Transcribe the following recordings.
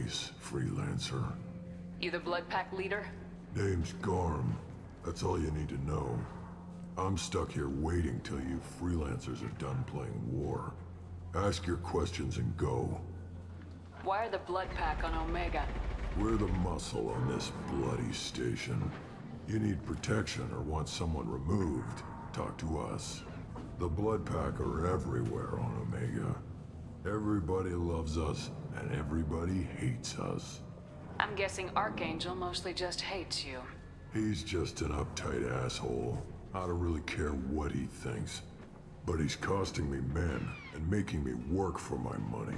face, freelancer. You the Blood Pack leader? Name's Garm. That's all you need to know. I'm stuck here waiting till you freelancers are done playing war. Ask your questions and go. Why are the Blood Pack on Omega? We're the muscle on this bloody station. You need protection or want someone removed, talk to us. The Blood Pack are everywhere on Omega. Everybody loves us, and everybody hates us. I'm guessing Archangel mostly just hates you. He's just an uptight asshole. I don't really care what he thinks. But he's costing me men and making me work for my money.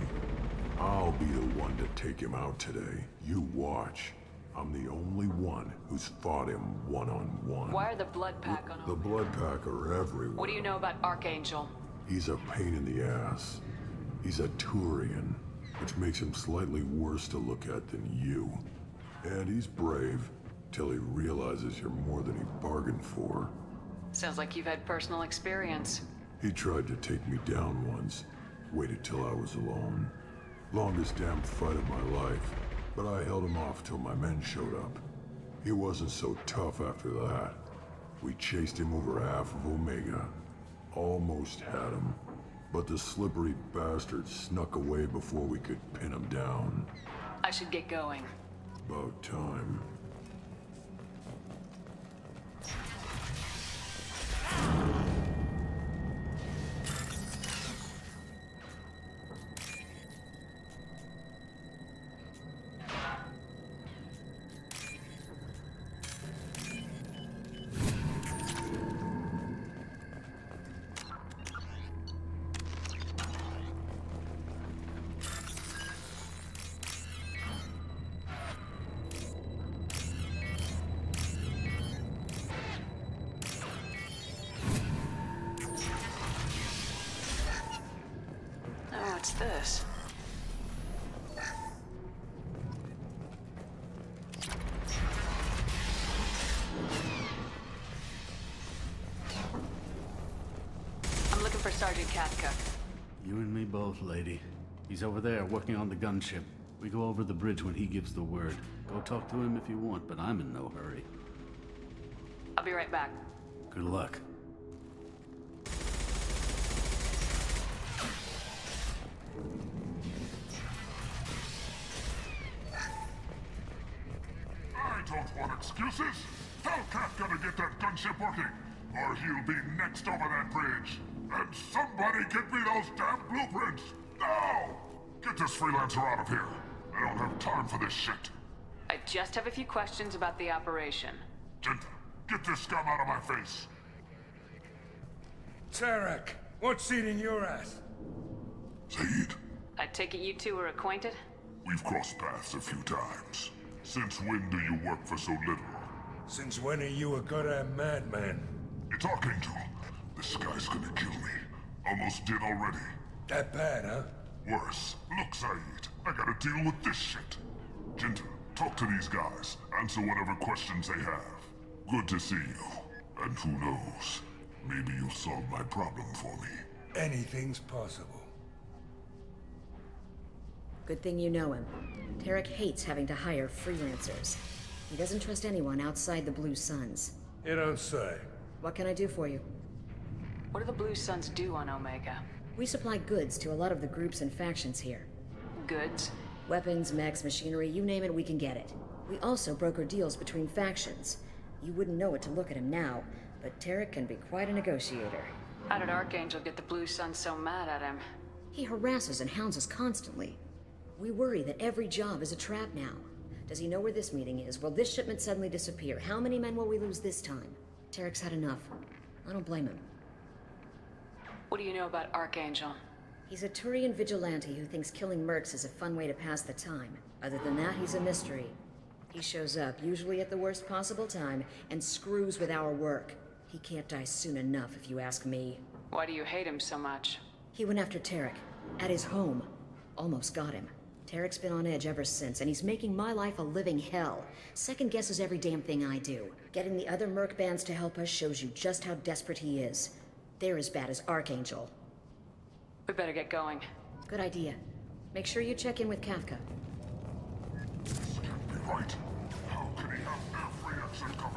I'll be the one to take him out today. You watch. I'm the only one who's fought him one-on-one. Why are the Blood Pack on The Omega? Blood Pack are everywhere. What do you know about Archangel? He's a pain in the ass. He's a Turian, which makes him slightly worse to look at than you. And he's brave, till he realizes you're more than he bargained for. Sounds like you've had personal experience. He tried to take me down once. Waited till I was alone. Longest damn fight of my life. But I held him off till my men showed up. He wasn't so tough after that. We chased him over half of Omega. Almost had him. But the slippery bastard snuck away before we could pin him down. I should get going. About time. Oh, what's this? I'm looking for Sergeant Kafka. You and me both, lady. He's over there working on the gunship. We go over the bridge when he gives the word. Go talk to him if you want, but I'm in no hurry. I'll be right back. Good luck. I don't want excuses. Tell Kafka to get that gunship working, or he'll be next over that bridge. And somebody get me those damn blueprints! Now! Get this freelancer out of here. I don't have time for this shit. I just have a few questions about the operation. Jinta, get this scum out of my face. Tarek, what's eating your ass? Zaid, I take it you two are acquainted? we've crossed paths a few times. Since when do you work for so little? Since when are you a goddamn madman? It's Archangel. This guy's gonna kill me. Almost did already. That bad, huh? Worse. Look, Zaid, I gotta deal with this shit. Jinta, talk to these guys. Answer whatever questions they have. Good to see you. And who knows? Maybe you'll solve my problem for me. Anything's possible. Good thing you know him. Tarek hates having to hire freelancers. He doesn't trust anyone outside the Blue Suns. You don't say. What can I do for you? What do the Blue Suns do on Omega? We supply goods to a lot of the groups and factions here. Goods? Weapons, mechs, machinery, you name it, we can get it. We also broker deals between factions. You wouldn't know it to look at him now, but Tarek can be quite a negotiator. How did Archangel get the Blue Suns so mad at him? He harasses and hounds us constantly. We worry that every job is a trap now. Does he know where this meeting is? Will this shipment suddenly disappear? How many men will we lose this time? Tarek's had enough. I don't blame him. What do you know about Archangel? He's a Turian vigilante who thinks killing mercs is a fun way to pass the time. Other than that, he's a mystery. He shows up, usually at the worst possible time, and screws with our work. He can't die soon enough, if you ask me. Why do you hate him so much? He went after Tarek. At his home. Almost got him. Tarek's been on edge ever since, and he's making my life a living hell. Second guesses every damn thing I do. Getting the other merc bands to help us shows you just how desperate he is. They're as bad as Archangel. We better get going. Good idea. Make sure you check in with Kafka. right. How can he have every exit covered?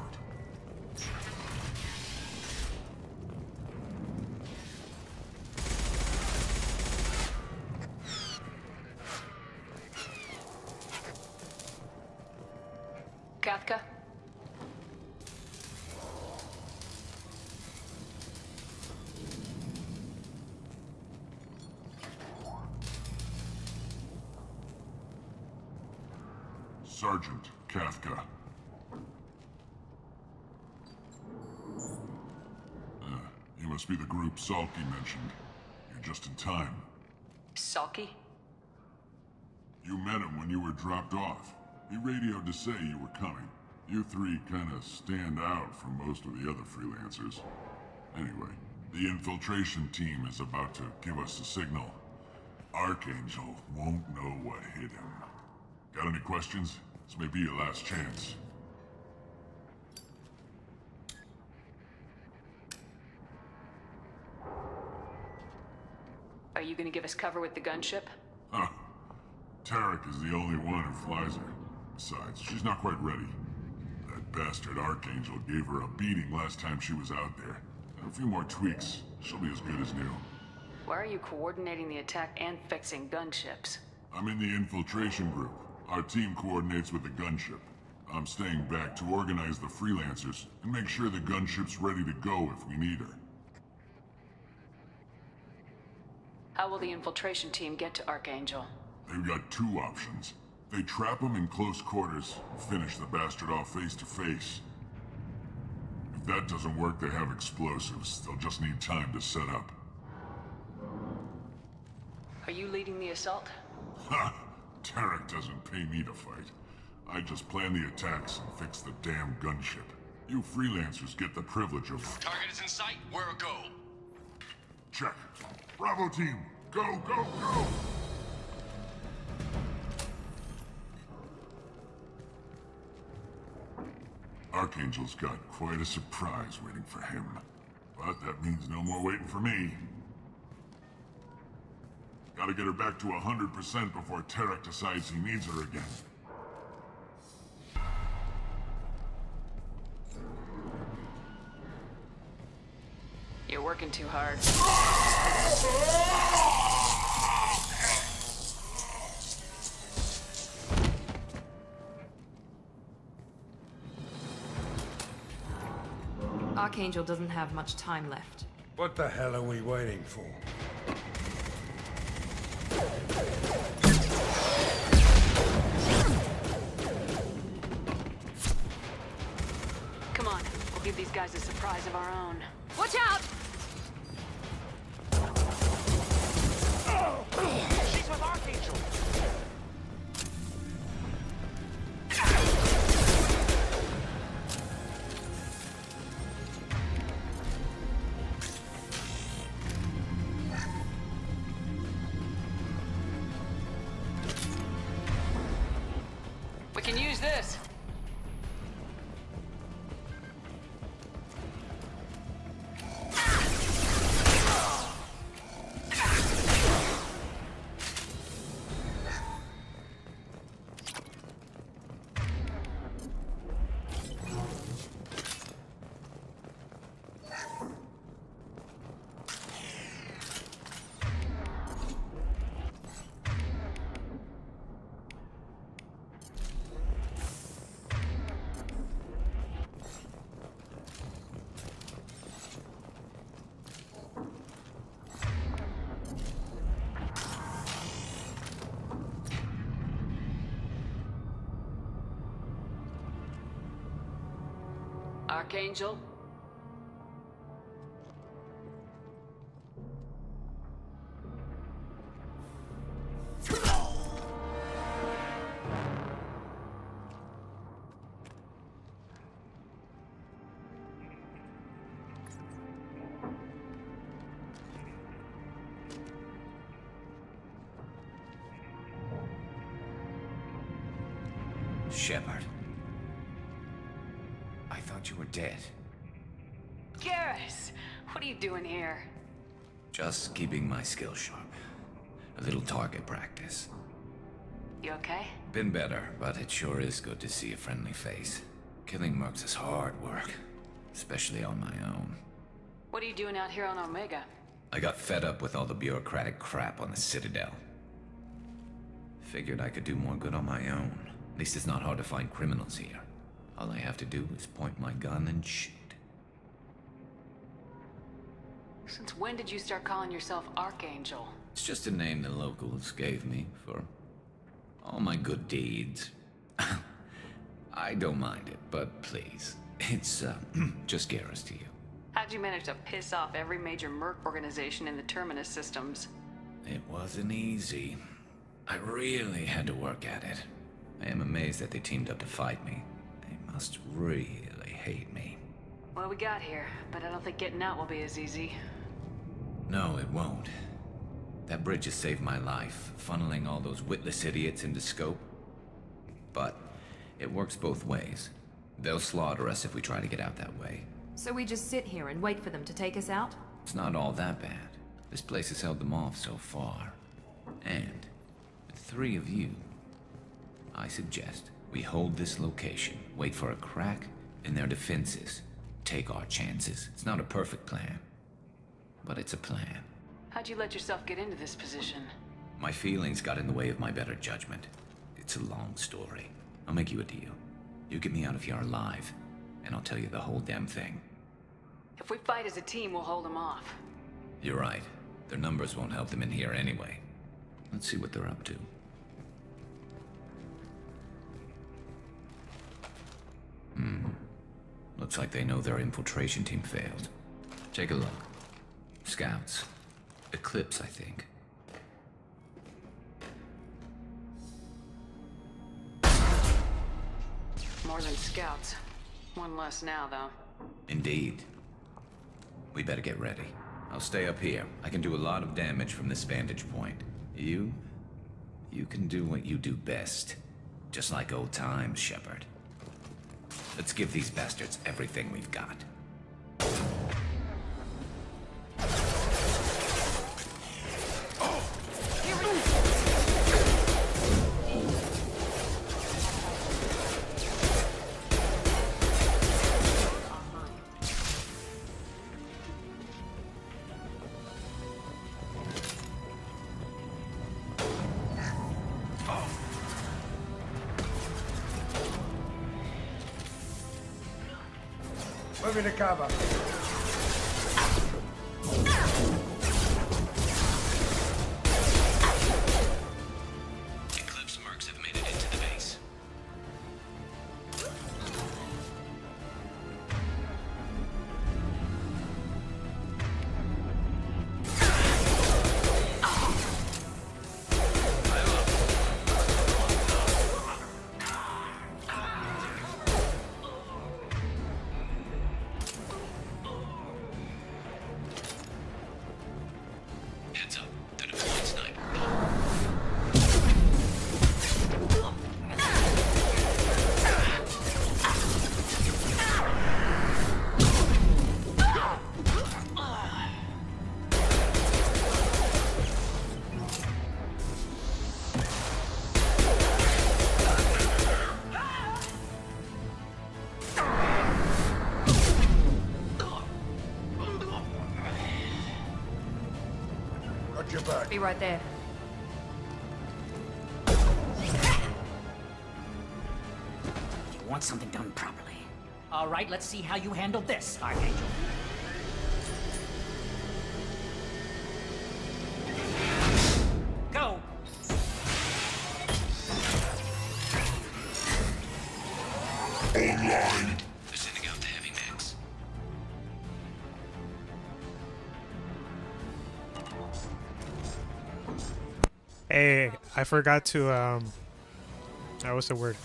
Kafka? Sergeant Kafka. You must be the group Salky mentioned. You're just in time. Salky? You met him when you were dropped off. He radioed to say you were coming. You three kinda stand out from most of the other freelancers. Anyway, the infiltration team is about to give us a signal. Archangel won't know what hit him. Got any questions? This may be your last chance. Are you gonna give us cover with the gunship? Huh. Tarek is the only one who flies her. Besides, she's not quite ready. That bastard Archangel gave her a beating last time she was out there. A few more tweaks, she'll be as good as new. Why are you coordinating the attack and fixing gunships? I'm in the infiltration group. Our team coordinates with the gunship. I'm staying back to organize the freelancers and make sure the gunship's ready to go if we need her. How will the infiltration team get to Archangel? They've got two options. They trap him in close quarters, finish the bastard off face to face. If that doesn't work, they have explosives. They'll just need time to set up. Are you leading the assault? Ha! Tarek doesn't pay me to fight. I just plan the attacks and fix the damn gunship. You freelancers get the privilege of... Target is in sight. Where a go? Check. Bravo team, go, go, go! Archangel's got quite a surprise waiting for him. But that means no more waiting for me. Gotta get her back to 100% before Tarek decides he needs her again. You're working too hard. Archangel doesn't have much time left. What the hell are we waiting for? Come on, we'll give these guys a surprise of our own. Watch out! She's with Archangel. We can use this. Archangel? Shepard. I thought you were dead. Garrus! What are you doing here? Just keeping my skills sharp. A little target practice. You okay? Been better, but it sure is good to see a friendly face. Killing mercs is hard work, especially on my own. What are you doing out here on Omega? I got fed up with all the bureaucratic crap on the Citadel. Figured I could do more good on my own. At least it's not hard to find criminals here. All I have to do is point my gun and shoot. Since when did you start calling yourself Archangel? It's just a name the locals gave me for all my good deeds. I don't mind it, but please, it's just Garrus to you. How'd you manage to piss off every major merc organization in the Terminus systems? It wasn't easy. I really had to work at it. I am amazed that they teamed up to fight me. They must really hate me. Well, we got here, but I don't think getting out will be as easy. No, it won't. That bridge has saved my life, funneling all those witless idiots into scope. But it works both ways. They'll slaughter us if we try to get out that way. So we just sit here and wait for them to take us out? It's not all that bad. This place has held them off so far. And with 3 of you, I suggest we hold this location, wait for a crack in their defenses, take our chances. It's not a perfect plan, but it's a plan. How'd you let yourself get into this position? My feelings got in the way of my better judgment. It's a long story. I'll make you a deal. You get me out of here alive, and I'll tell you the whole damn thing. If we fight as a team, we'll hold them off. You're right. Their numbers won't help them in here anyway. Let's see what they're up to. Looks like they know their infiltration team failed. Take a look. Scouts. Eclipse, I think. More than scouts. One less now, though. Indeed. We better get ready. I'll stay up here. I can do a lot of damage from this vantage point. You can do what you do best. Just like old times, Shepard. Let's give these bastards everything we've got. Moving to cover. Eclipse mercs have made it into the base. Heads up, they're deploying sniper. Got your back. Be right there. You want something done properly. All right, let's see how you handle this, Archangel. Go! Online. They're sending out the heavy mechs. Hey, I forgot to that was the word.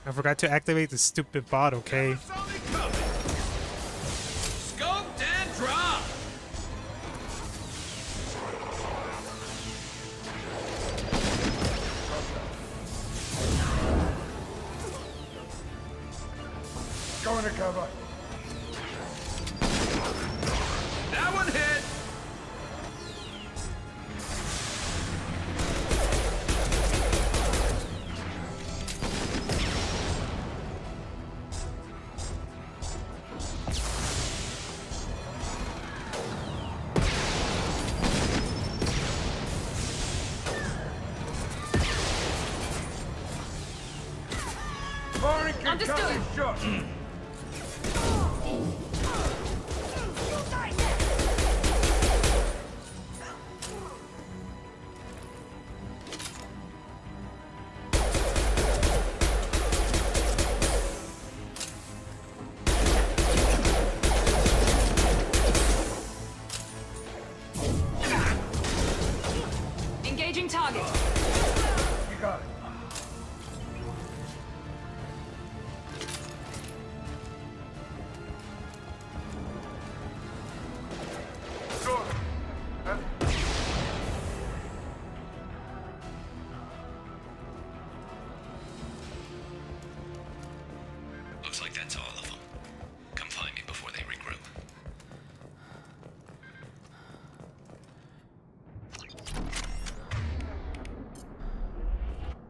I forgot to activate the stupid bot, okay? Scoped and dropped! Going to cover. That one hit! Understood. Shot. Engaging target. You got it. Looks like that's all of them. Come find me before they regroup.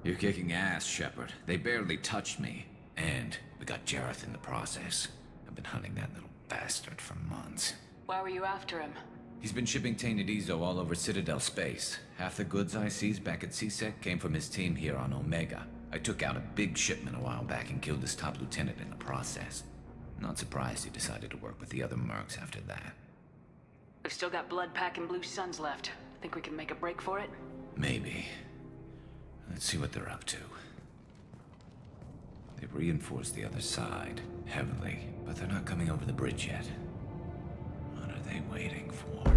You're kicking ass, Shepard. They barely touched me. And we got Jareth in the process. I've been hunting that little bastard for months. Why were you after him? He's been shipping tainted Ezo all over Citadel space. Half the goods I seized back at CSEC came from his team here on Omega. I took out a big shipment a while back and killed his top lieutenant in the process. Not surprised he decided to work with the other mercs after that. We've still got blood pack and blue suns left. Think we can make a break for it? Maybe. Let's see what they're up to. They've reinforced the other side, heavily, but they're not coming over the bridge yet. What are they waiting for?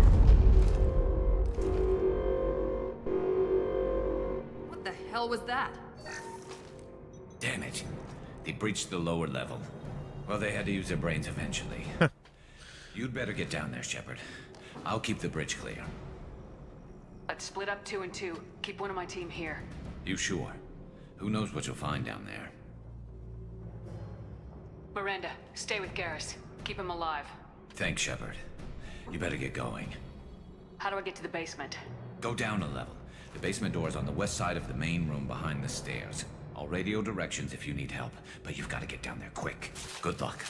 What the hell was that? Damn it. They breached the lower level. Well, they had to use their brains eventually. You'd better get down there, Shepard. I'll keep the bridge clear. Let's split up 2 and 2. Keep one of my team here. You sure? Who knows what you'll find down there? Miranda, stay with Garrus. Keep him alive. Thanks, Shepard. You better get going. How do I get to the basement? Go down a level. The basement door is on the west side of the main room behind the stairs. I'll radio directions if you need help, but you've got to get down there quick. Good luck.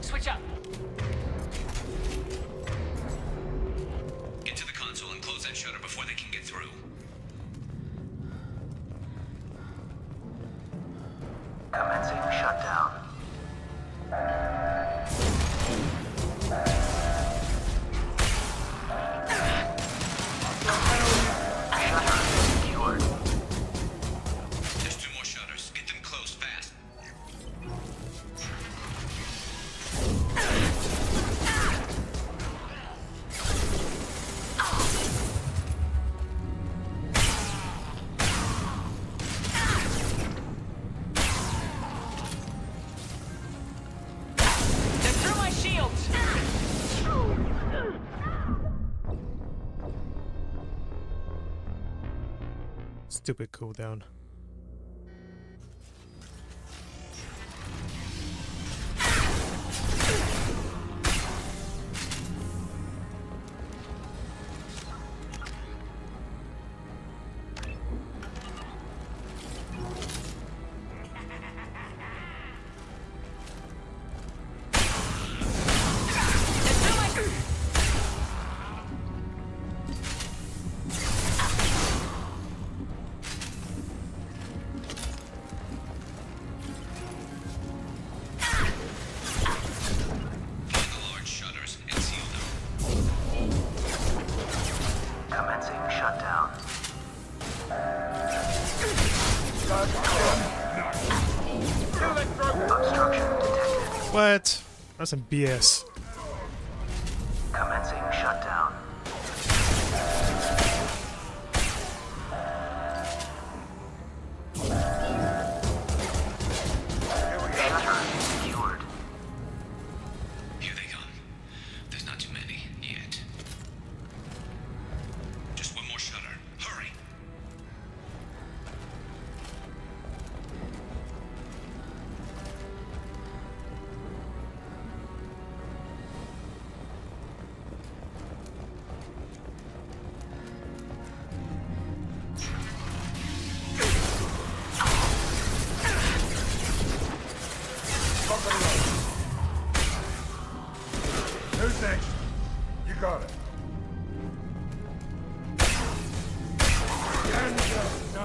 Switch up. Get to the console and close that shutter before they can get through. Commencing shutdown. Shutter secured. There's 2 more shutters. Get them closed fast. They're through my shields! Stupid cooldown. Find the large shutters and seal them. Commencing shutdown. Obstruction detected. What? That's some BS. Commencing shutdown. Shutter secured. Here they come. There's not too many yet. Just 1 more shutter. Hurry!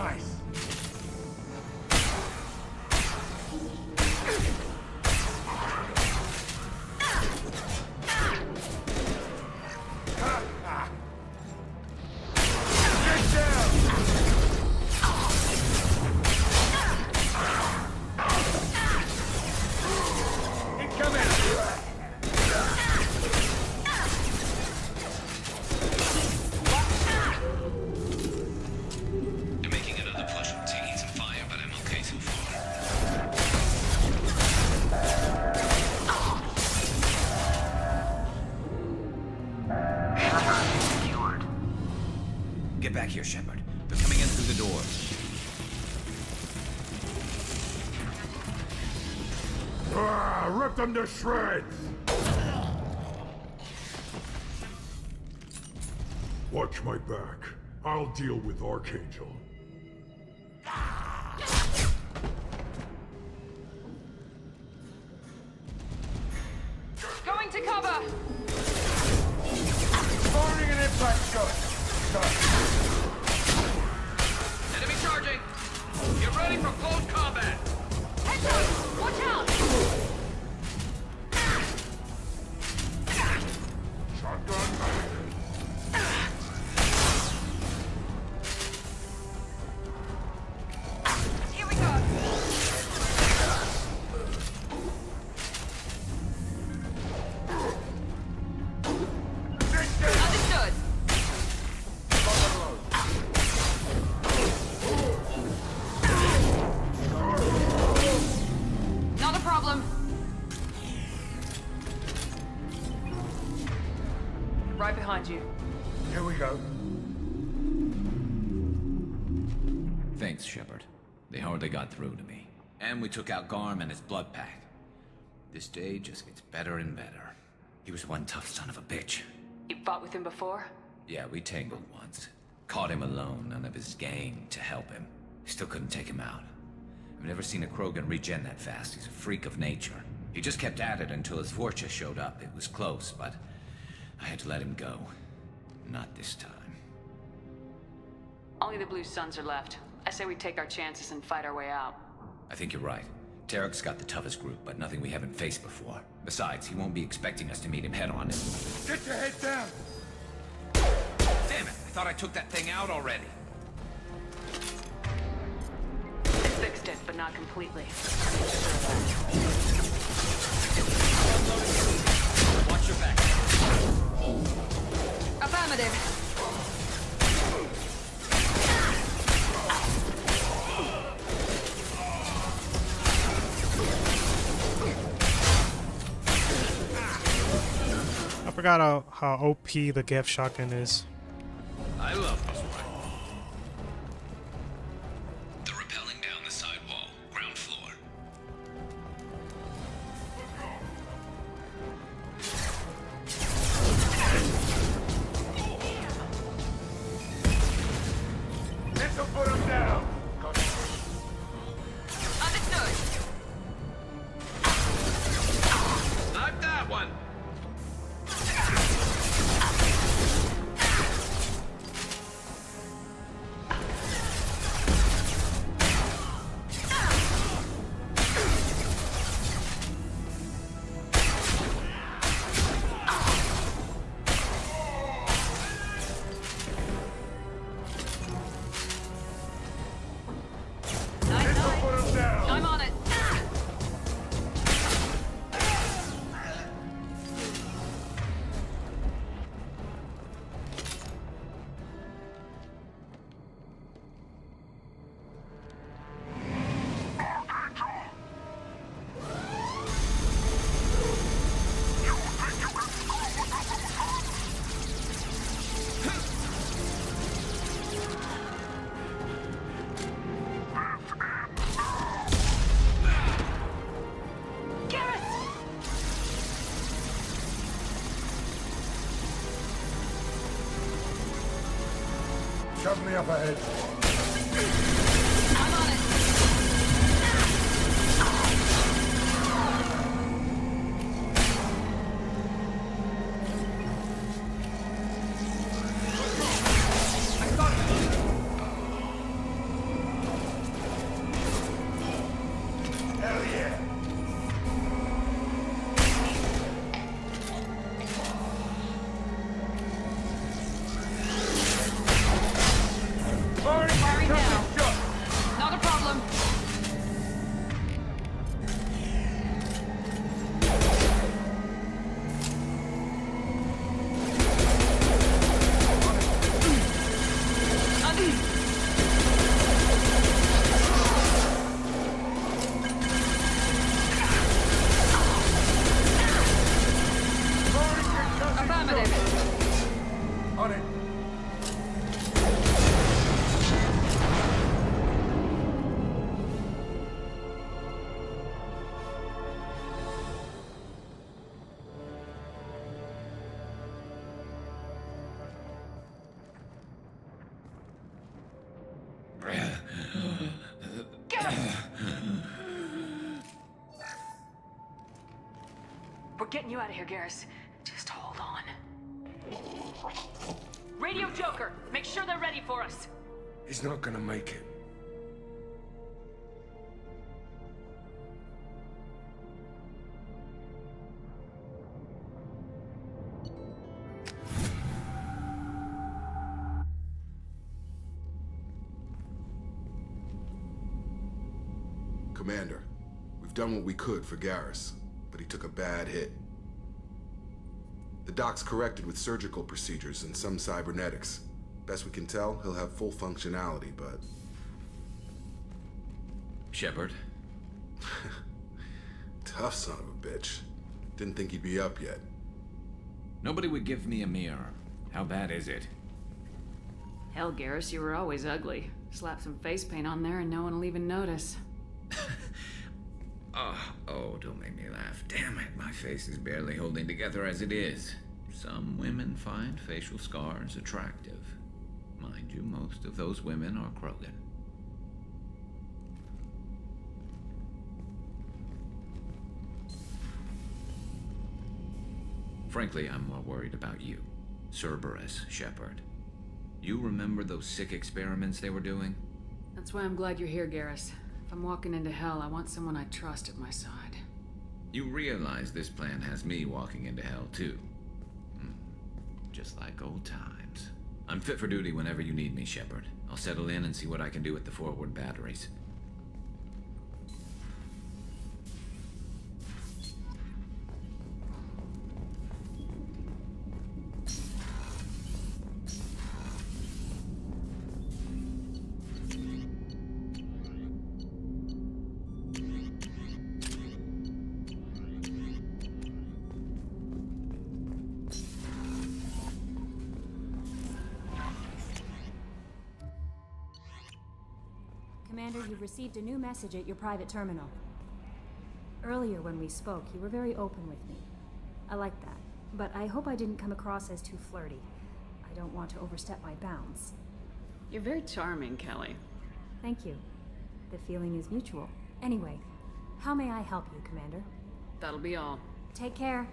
Nice. They're making another push. I'm taking some fire, but I'm okay so far. Shepard secured. Get back here, Shepard. They're coming in through the doors. Rip them to shreds! Watch my back. I'll deal with Archangel. Going to cover! Forming an impact shot. Enemy charging! Get ready for close combat! Heads up! Watch out! Here we go! Understood! Not a problem. Right behind you. Here we go. Thanks, Shepard. They hardly got through to me. And we took out Garm and his blood pack. This day just gets better and better. He was one tough son of a bitch. You fought with him before? Yeah, we tangled once. Caught him alone, none of his gang to help him. Still couldn't take him out. I've never seen a Krogan regen that fast. He's a freak of nature. He just kept at it until his Vorcha showed up. It was close, but I had to let him go. Not this time. Only the Blue Suns are left. I say we take our chances and fight our way out. I think you're right. Tarek's got the toughest group, but nothing we haven't faced before. Besides, he won't be expecting us to meet him head-on. Get your head down. Damn it! I thought I took that thing out already. Fixed it, but not completely. Watch your back. Affirmative. I forgot how OP the Gev shotgun is. I love this one. They're rappelling down the side wall, ground floor. This'll put him down. Understood. Snipe that one! Nice, nice. Put him down. I'm on it. Shove me up ahead. I'm on it. We're getting you out of here, Garrus. Just hold on. Radio Joker, make sure they're ready for us. He's not gonna make it. Commander, we've done what we could for Garrus, but he took a bad hit. The doc's corrected with surgical procedures and some cybernetics. Best we can tell, he'll have full functionality, but... Shepard? Tough son of a bitch. Didn't think he'd be up yet. Nobody would give me a mirror. How bad is it? Hell, Garrus, you were always ugly. Slap some face paint on there and no one will even notice. Oh, don't make me laugh. Damn it, my face is barely holding together as it is. Some women find facial scars attractive. Mind you, most of those women are Krogan. Frankly, I'm more worried about you. Cerberus, Shepard. You remember those sick experiments they were doing? That's why I'm glad you're here, Garrus. If I'm walking into hell, I want someone I trust at my side. You realize this plan has me walking into hell, too. Just like old times. I'm fit for duty whenever you need me, Shepard. I'll settle in and see what I can do with the forward batteries. Commander, you've received a new message at your private terminal. Earlier when we spoke, you were very open with me. I like that, but I hope I didn't come across as too flirty. I don't want to overstep my bounds. You're very charming, Kelly. Thank you. The feeling is mutual. Anyway, how may I help you, Commander? That'll be all. Take care.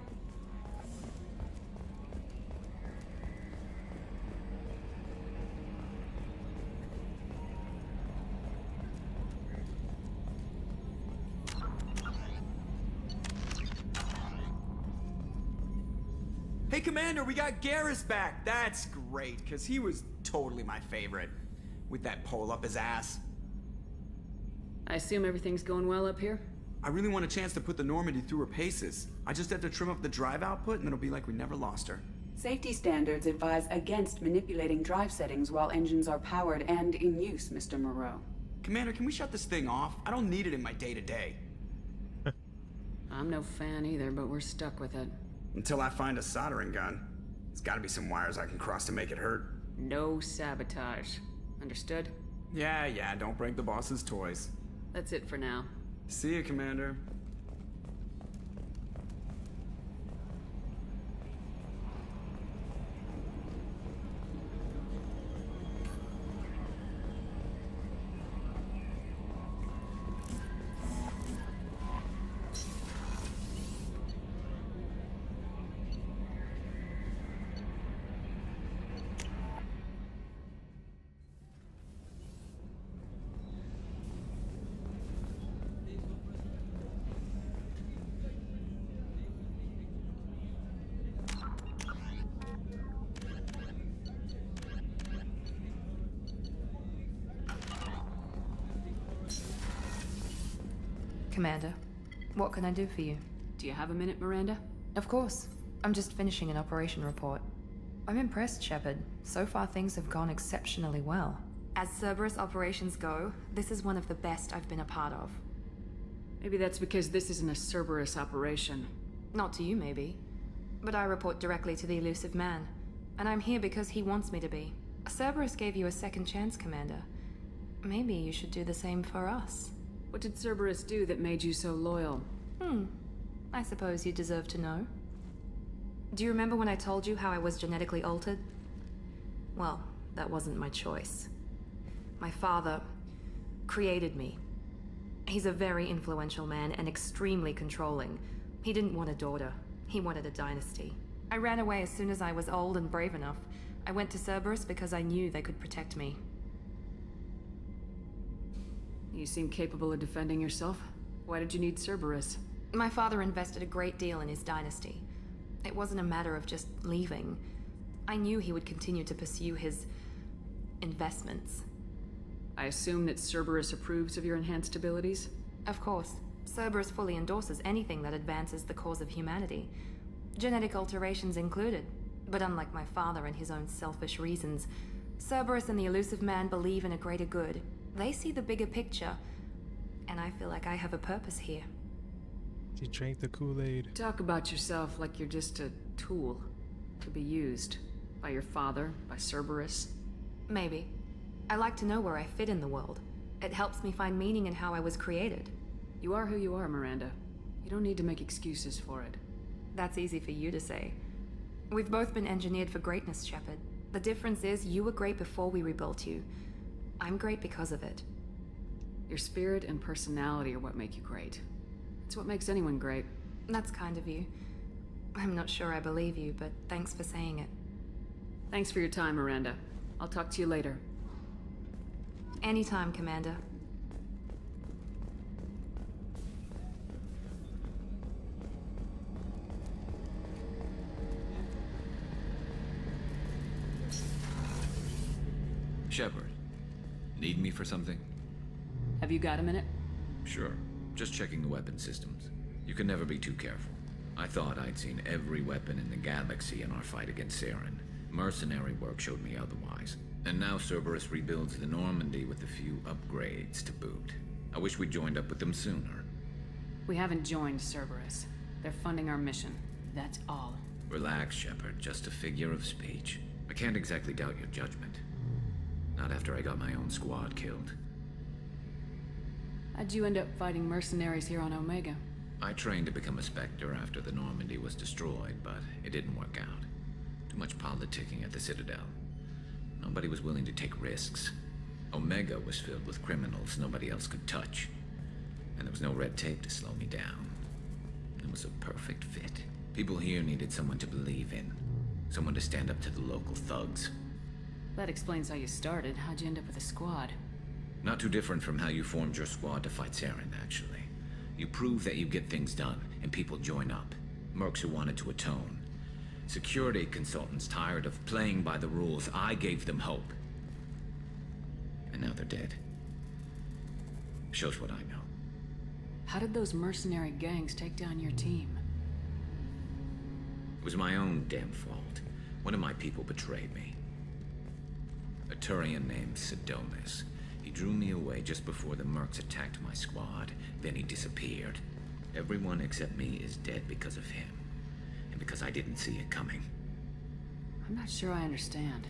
Hey, Commander, we got Garrus back. That's great, because he was totally my favorite. With that pole up his ass. I assume everything's going well up here? I really want a chance to put the Normandy through her paces. I just have to trim up the drive output, and it'll be like we never lost her. Safety standards advise against manipulating drive settings while engines are powered and in use, Mr. Moreau. Commander, can we shut this thing off? I don't need it in my day-to-day. I'm no fan either, but we're stuck with it. Until I find a soldering gun. There's gotta be some wires I can cross to make it hurt. No sabotage. Understood? Yeah, don't break the boss's toys. That's it for now. See you, Commander. Commander, what can I do for you? Do you have a minute, Miranda? Of course. I'm just finishing an operation report. I'm impressed, Shepard. So far things have gone exceptionally well. As Cerberus operations go, this is one of the best I've been a part of. Maybe that's because this isn't a Cerberus operation. Not to you, maybe. But I report directly to the elusive man. And I'm here because he wants me to be. Cerberus gave you a second chance, Commander. Maybe you should do the same for us. What did Cerberus do that made you so loyal? I suppose you deserve to know. Do you remember when I told you how I was genetically altered? Well, that wasn't my choice. My father created me. He's a very influential man and extremely controlling. He didn't want a daughter. He wanted a dynasty. I ran away as soon as I was old and brave enough. I went to Cerberus because I knew they could protect me. You seem capable of defending yourself. Why did you need Cerberus? My father invested a great deal in his dynasty. It wasn't a matter of just leaving. I knew he would continue to pursue his investments. I assume that Cerberus approves of your enhanced abilities? Of course. Cerberus fully endorses anything that advances the cause of humanity. Genetic alterations included. But unlike my father and his own selfish reasons, Cerberus and the Elusive Man believe in a greater good. They see the bigger picture, and I feel like I have a purpose here. She drank the Kool-Aid. Talk about yourself like you're just a tool to be used by your father, by Cerberus. Maybe. I like to know where I fit in the world. It helps me find meaning in how I was created. You are who you are, Miranda. You don't need to make excuses for it. That's easy for you to say. We've both been engineered for greatness, Shepard. The difference is you were great before we rebuilt you. I'm great because of it. Your spirit and personality are what make you great. It's what makes anyone great. That's kind of you. I'm not sure I believe you, but thanks for saying it. Thanks for your time, Miranda. I'll talk to you later. Anytime, Commander. Shepard, need me for something? Have you got a minute? Sure. Just checking the weapon systems. You can never be too careful. I thought I'd seen every weapon in the galaxy in our fight against Saren. Mercenary work showed me otherwise. And now Cerberus rebuilds the Normandy with a few upgrades to boot. I wish we'd joined up with them sooner. We haven't joined Cerberus. They're funding our mission. That's all. Relax, Shepard. Just a figure of speech. I can't exactly doubt your judgment. Not after I got my own squad killed. How'd you end up fighting mercenaries here on Omega? I trained to become a Spectre after the Normandy was destroyed, but it didn't work out. Too much politicking at the Citadel. Nobody was willing to take risks. Omega was filled with criminals nobody else could touch. And there was no red tape to slow me down. It was a perfect fit. People here needed someone to believe in. Someone to stand up to the local thugs. That explains how you started. How'd you end up with a squad? Not too different from how you formed your squad to fight Saren, actually. You prove that you get things done, and people join up. Mercs who wanted to atone. Security consultants tired of playing by the rules. I gave them hope. And now they're dead. Shows what I know. How did those mercenary gangs take down your team? It was my own damn fault. One of my people betrayed me. A Turian named Sidonis. He drew me away just before the Mercs attacked my squad. Then he disappeared. Everyone except me is dead because of him. And because I didn't see it coming. I'm not sure I understand.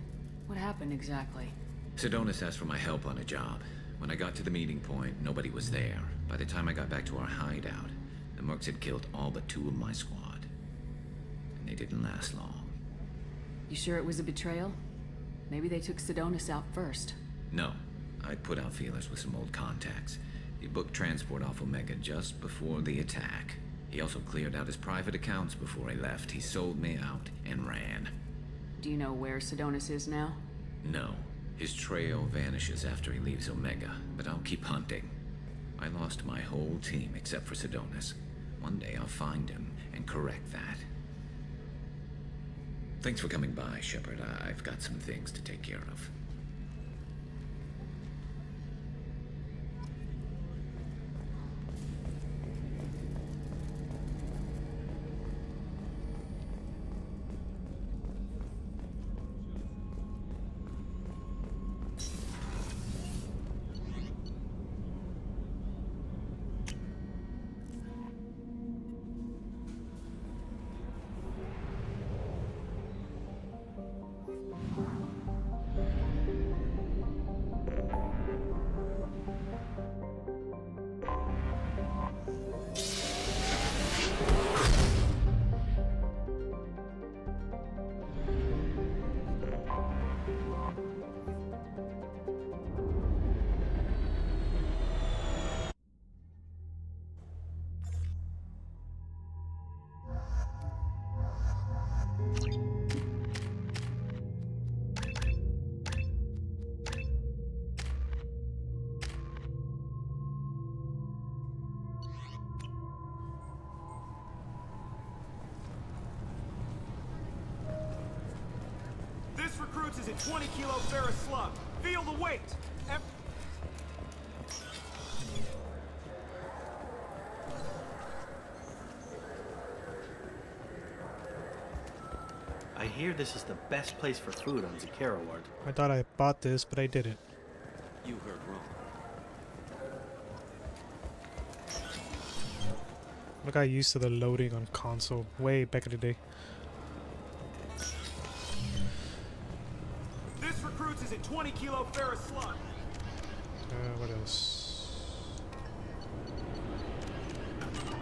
What happened exactly? Sidonis asked for my help on a job. When I got to the meeting point, nobody was there. By the time I got back to our hideout, the Mercs had killed all but 2 of my squad. And they didn't last long. You sure it was a betrayal? Maybe they took Sidonis out first. No. I'd put out feelers with some old contacts. He booked transport off Omega just before the attack. He also cleared out his private accounts before he left. He sold me out and ran. Do you know where Sidonis is now? No. His trail vanishes after he leaves Omega, but I'll keep hunting. I lost my whole team except for Sidonis. One day I'll find him and correct that. Thanks for coming by, Shepard. I've got some things to take care of. a 20 kilo ferrous slug. Feel the weight. I hear this is the best place for food on Zakara Ward. I thought I bought this, but I didn't. You heard wrong. I got used to the loading on console way back in the day. This recruits is a 20 kilo ferrous slug. What else?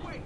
Wait.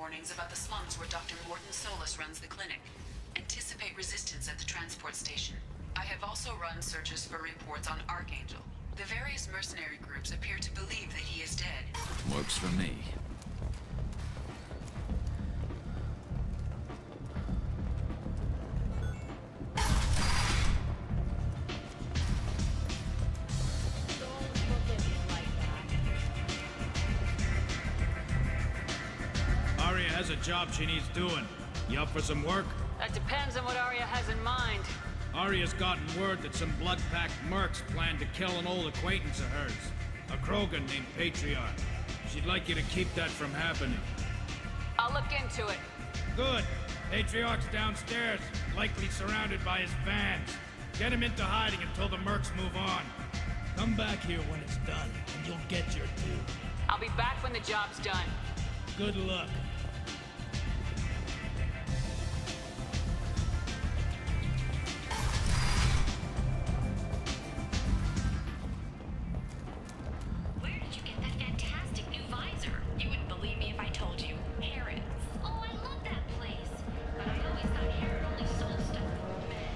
warnings about the slums where Dr. Morton Solus runs the clinic. Anticipate resistance at the transport station. I have also run searches for reports on Archangel. The various mercenary groups appear to believe that he is dead. Works for me. Arya has a job she needs doing. You up for some work? That depends on what Arya has in mind. Arya's gotten word that some blood-packed mercs plan to kill an old acquaintance of hers. A Krogan named Patriarch. She'd like you to keep that from happening. I'll look into it. Good. Patriarch's downstairs, likely surrounded by his fans. Get him into hiding until the mercs move on. Come back here when it's done, and you'll get your due. I'll be back when the job's done. Good luck. Where did you get that fantastic new visor? You wouldn't believe me if I told you. Harrods. Oh, I love that place. But I always thought Harrod only sold stuff for men.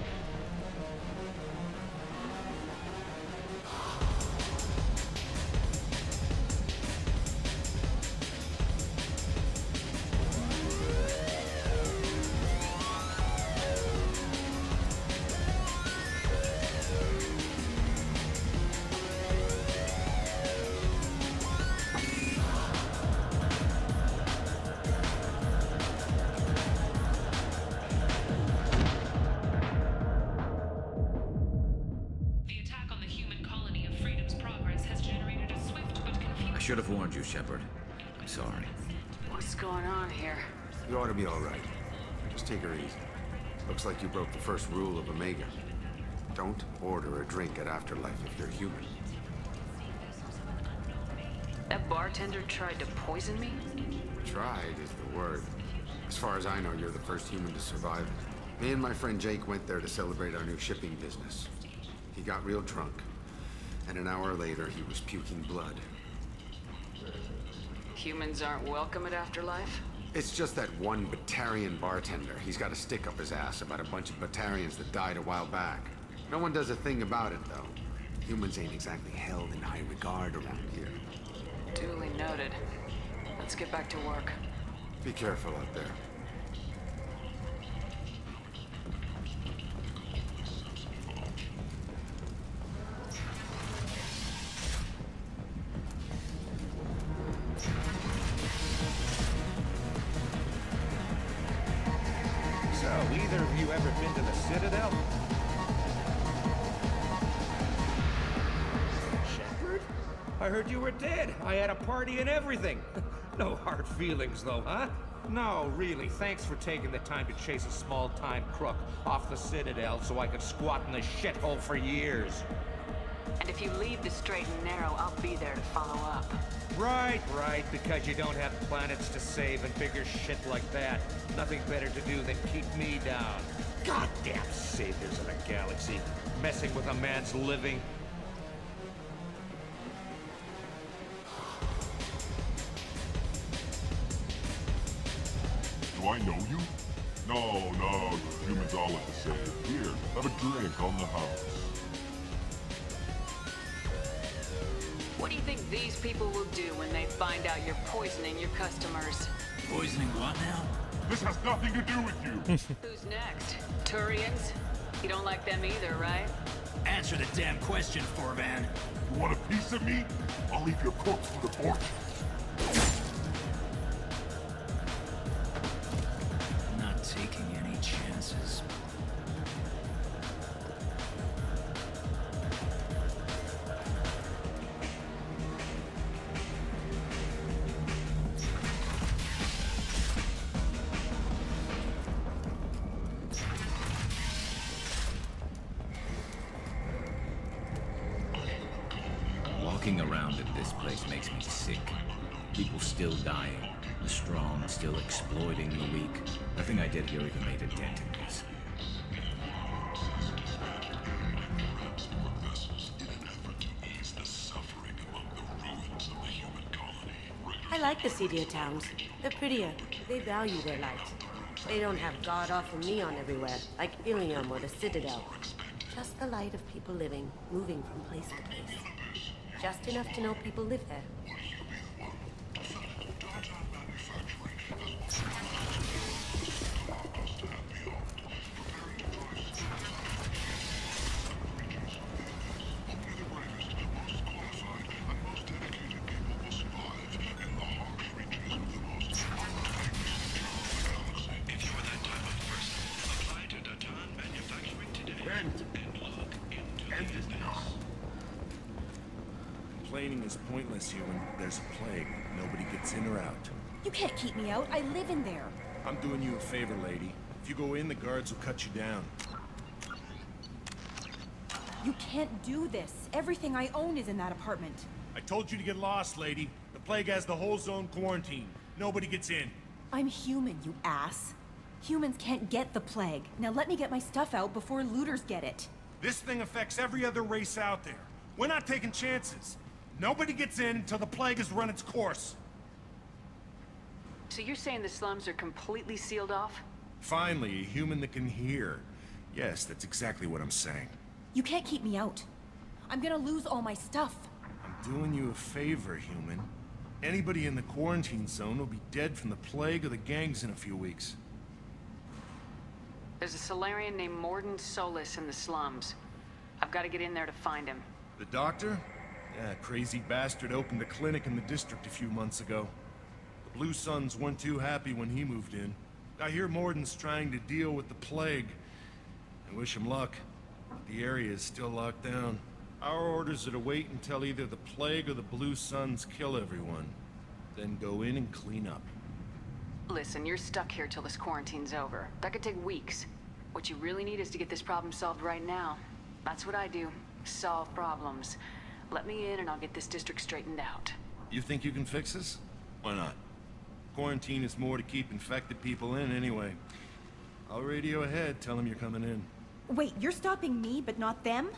I should have warned you, Shepard. I'm sorry. What's going on here? You ought to be all right. Just take her easy. Looks like you broke the first rule of Omega. Don't order a drink at Afterlife if you're human. That bartender tried to poison me? Tried is the word. As far as I know, you're the first human to survive it. Me and my friend Jake went there to celebrate our new shipping business. He got real drunk, and an hour later he was puking blood. Humans aren't welcome at Afterlife? It's just that one Batarian bartender. He's got a stick up his ass about a bunch of Batarians that died a while back. No one does a thing about it, though. Humans ain't exactly held in high regard around here. Duly noted. Let's get back to work. Be careful out there. So, either of you ever been to the Citadel? Shepard? I heard you were dead. I had a party and everything. No hard feelings, though, huh? No, really, thanks for taking the time to chase a small-time crook off the Citadel so I could squat in the shithole for years. And if you leave the straight and narrow, I'll be there to follow up. Right, because you don't have planets to save and bigger shit like that. Nothing better to do than keep me down. Goddamn saviors of the galaxy, messing with a man's living. Do I know you? No, you humans all look the same. Here, have a drink on the house. What do you think these people will do when they find out you're poisoning your customers? Poisoning what now? This has nothing to do with you. Who's next? Turians? You don't like them either, right? Answer the damn question, Forvan. You want a piece of me? I'll leave your corpse for the porch. Not taking any chances. Walking around in this place makes me sick. People still dying. The strong still exploiting the weak. Nothing I did here even made a dent in this. I like the seedier towns. They're prettier. They value their light. They don't have god-awful neon everywhere, like Ilium or the Citadel. Just the light of people living, moving from place to place. Just enough to know people live there. Complaining is pointless, human. There's a plague. Nobody gets in or out. You can't keep me out. I live in there. I'm doing you a favor, lady. If you go in, the guards will cut you down. You can't do this. Everything I own is in that apartment. I told you to get lost, lady. The plague has the whole zone quarantined. Nobody gets in. I'm human, you ass. Humans can't get the plague. Now let me get my stuff out before looters get it. This thing affects every other race out there. We're not taking chances. Nobody gets in until the plague has run its course. So you're saying the slums are completely sealed off? Finally, a human that can hear. Yes, that's exactly what I'm saying. You can't keep me out. I'm gonna lose all my stuff. I'm doing you a favor, human. Anybody in the quarantine zone will be dead from the plague or the gangs in a few weeks. There's a Solarian named Morden Solis in the slums. I've got to get in there to find him. The doctor? Yeah, crazy bastard opened a clinic in the district a few months ago. The Blue Suns weren't too happy when he moved in. I hear Morden's trying to deal with the plague. I wish him luck, but the area is still locked down. Our orders are to wait until either the plague or the Blue Suns kill everyone. Then go in and clean up. Listen, you're stuck here till this quarantine's over. That could take weeks. What you really need is to get this problem solved right now. That's what I do. Solve problems. Let me in and I'll get this district straightened out. You think you can fix this? Why not? Quarantine is more to keep infected people in anyway. I'll radio ahead, tell them you're coming in. Wait, you're stopping me, but not them?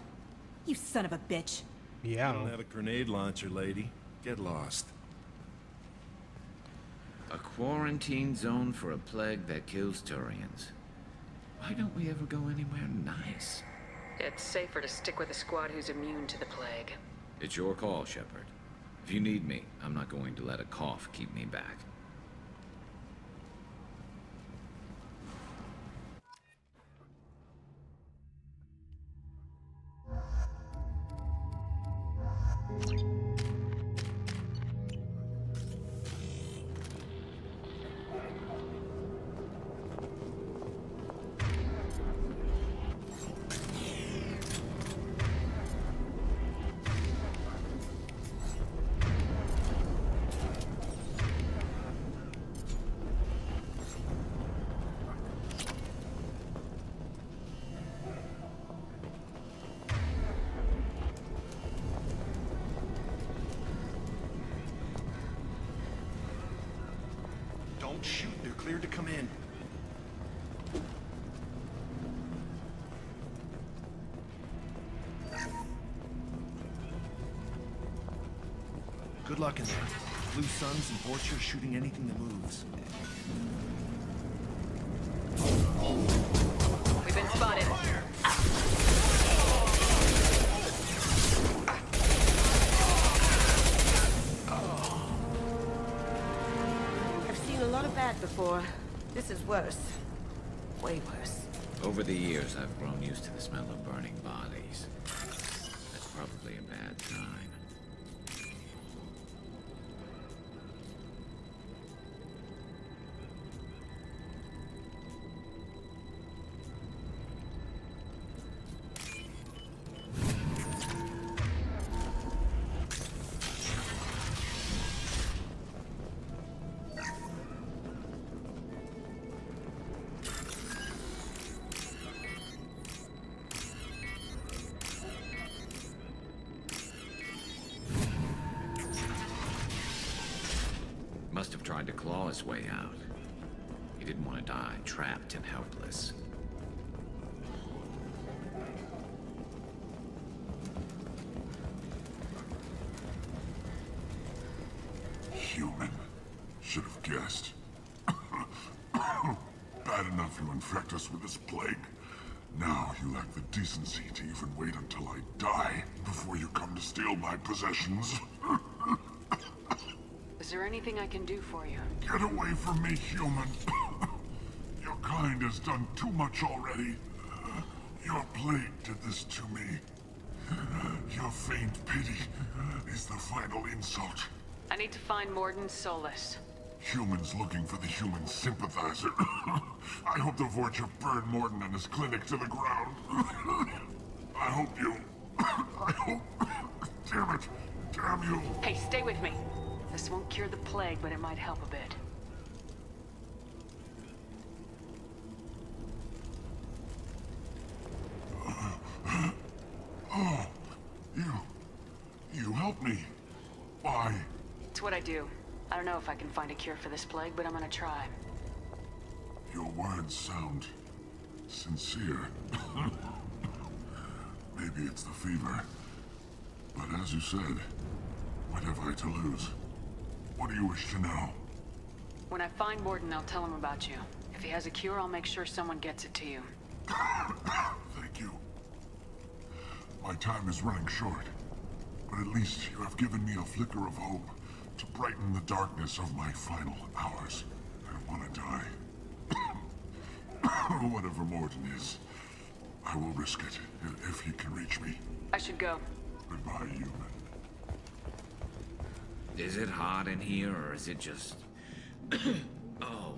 You son of a bitch. Yeah. I don't have a grenade launcher, lady. Get lost. A quarantine zone for a plague that kills Turians. Why don't we ever go anywhere nice? It's safer to stick with a squad who's immune to the plague. It's your call, Shepard. If you need me, I'm not going to let a cough keep me back. Don't shoot. They're cleared to come in. Good luck in there. Blue Suns and Vorcha shooting anything that moves. We've been spotted. I've seen a lot of bad before. This is worse. Way worse. Over the years, I've grown used to the smell of burning bodies. That's probably a bad sign. Must have tried to claw his way out. He didn't want to die, trapped and helpless. Human. Should have guessed. Bad enough you infect us with this plague. Now you lack the decency to even wait until I die before you come to steal my possessions. Is there anything I can do for you? Get away from me, human. Your kind has done too much already. Your plague did this to me. Your faint pity is the final insult. I need to find Morden Solus. Humans looking for the human sympathizer. I hope the Vorcha burn Morden and his clinic to the ground. I hope you... I hope... Damn it. Damn you. Hey, stay with me. This won't cure the plague, but it might help a bit. Oh, you helped me. Why? It's what I do. I don't know if I can find a cure for this plague, but I'm gonna try. Your words sound sincere. Maybe it's the fever. But as you said, what have I to lose? What do you wish to know? When I find Morden, I'll tell him about you. If he has a cure, I'll make sure someone gets it to you. Thank you. My time is running short, but at least you have given me a flicker of hope to brighten the darkness of my final hours. I want to die. Whatever Morden is, I will risk it if he can reach me. I should go. Goodbye, human. Is it hot in here, or is it just... Oh,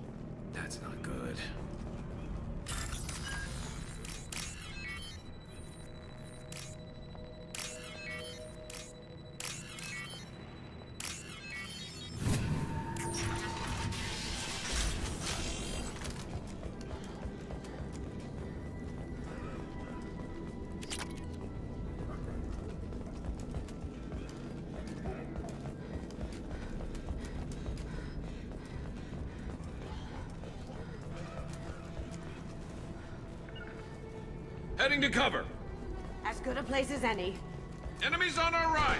that's not good. Heading to cover. As good a place as any. Enemies on our right.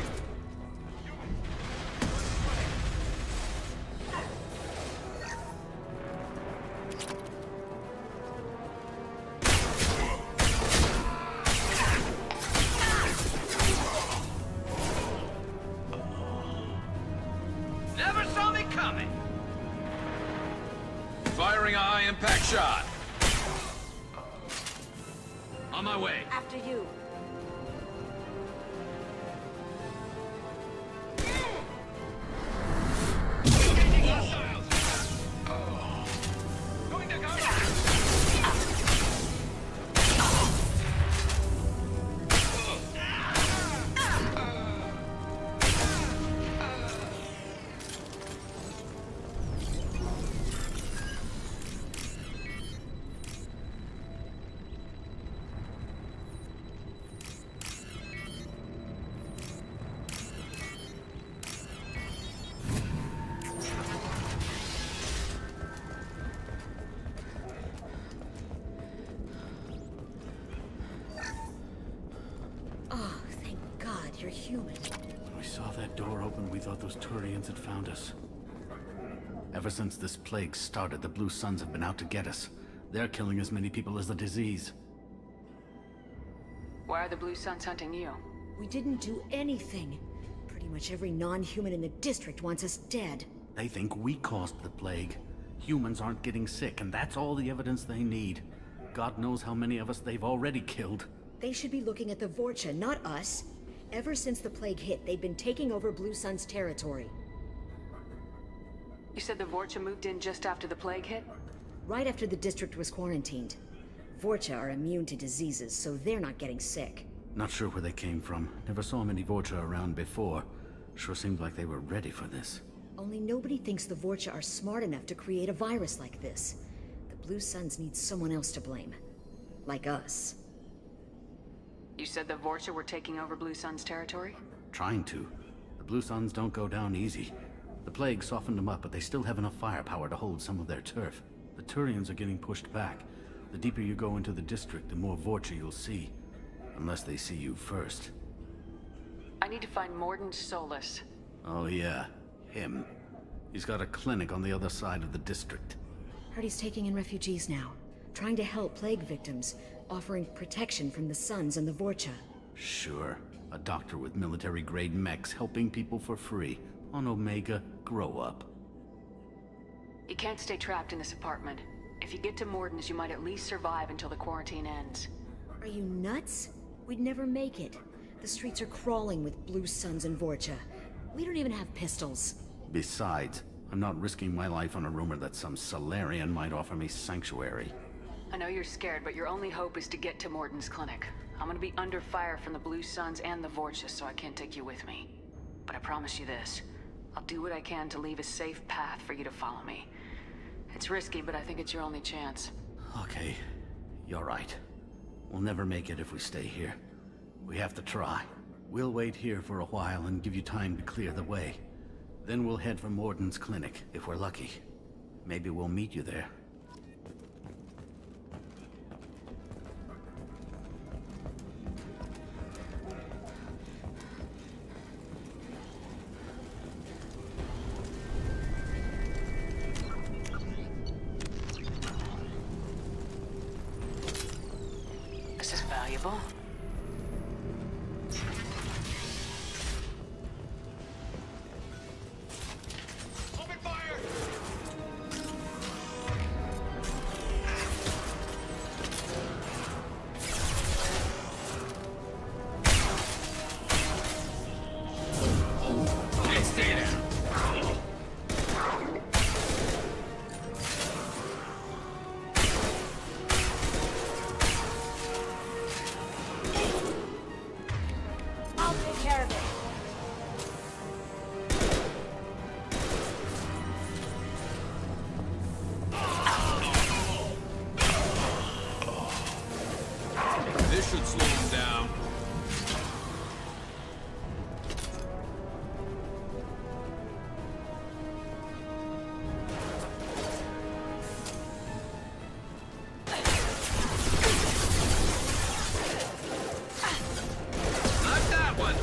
Never saw me coming. Firing a high-impact shot. On my way. After you. Going to cover. human. When we saw that door open, we thought those Turians had found us. Ever since this plague started, the Blue Suns have been out to get us. They're killing as many people as the disease. Why are the Blue Suns hunting you? We didn't do anything. Pretty much every non-human in the district wants us dead. They think we caused the plague. Humans aren't getting sick, and that's all the evidence they need. God knows how many of us they've already killed. They should be looking at the Vorcha, not us. Ever since the plague hit, they've been taking over Blue Sun's territory. You said the Vorcha moved in just after the plague hit? Right after the district was quarantined. Vorcha are immune to diseases, so they're not getting sick. Not sure where they came from. Never saw many Vorcha around before. Sure seemed like they were ready for this. Only nobody thinks the Vorcha are smart enough to create a virus like this. The Blue Suns need someone else to blame. Like us. You said the Vorcha were taking over Blue Sun's territory? Trying to. The Blue Suns don't go down easy. The plague softened them up, but they still have enough firepower to hold some of their turf. The Turians are getting pushed back. The deeper you go into the district, the more Vorcha you'll see. Unless they see you first. I need to find Morden Solus. Oh yeah, him. He's got a clinic on the other side of the district. Heard he's taking in refugees now. Trying to help plague victims. Offering protection from the Suns and the Vorcha. Sure. A doctor with military-grade mechs helping people for free. On Omega, grow up. You can't stay trapped in this apartment. If you get to Morden's, you might at least survive until the quarantine ends. Are you nuts? We'd never make it. The streets are crawling with Blue Suns and Vorcha. We don't even have pistols. Besides, I'm not risking my life on a rumor that some Solarian might offer me sanctuary. I know you're scared, but your only hope is to get to Morden's clinic. I'm gonna be under fire from the Blue Suns and the Vorcha, so I can't take you with me. But I promise you this. I'll do what I can to leave a safe path for you to follow me. It's risky, but I think it's your only chance. Okay, you're right. We'll never make it if we stay here. We have to try. We'll wait here for a while and give you time to clear the way. Then we'll head for Morden's clinic, if we're lucky. Maybe we'll meet you there. This is valuable. This should slow him down. Not that one.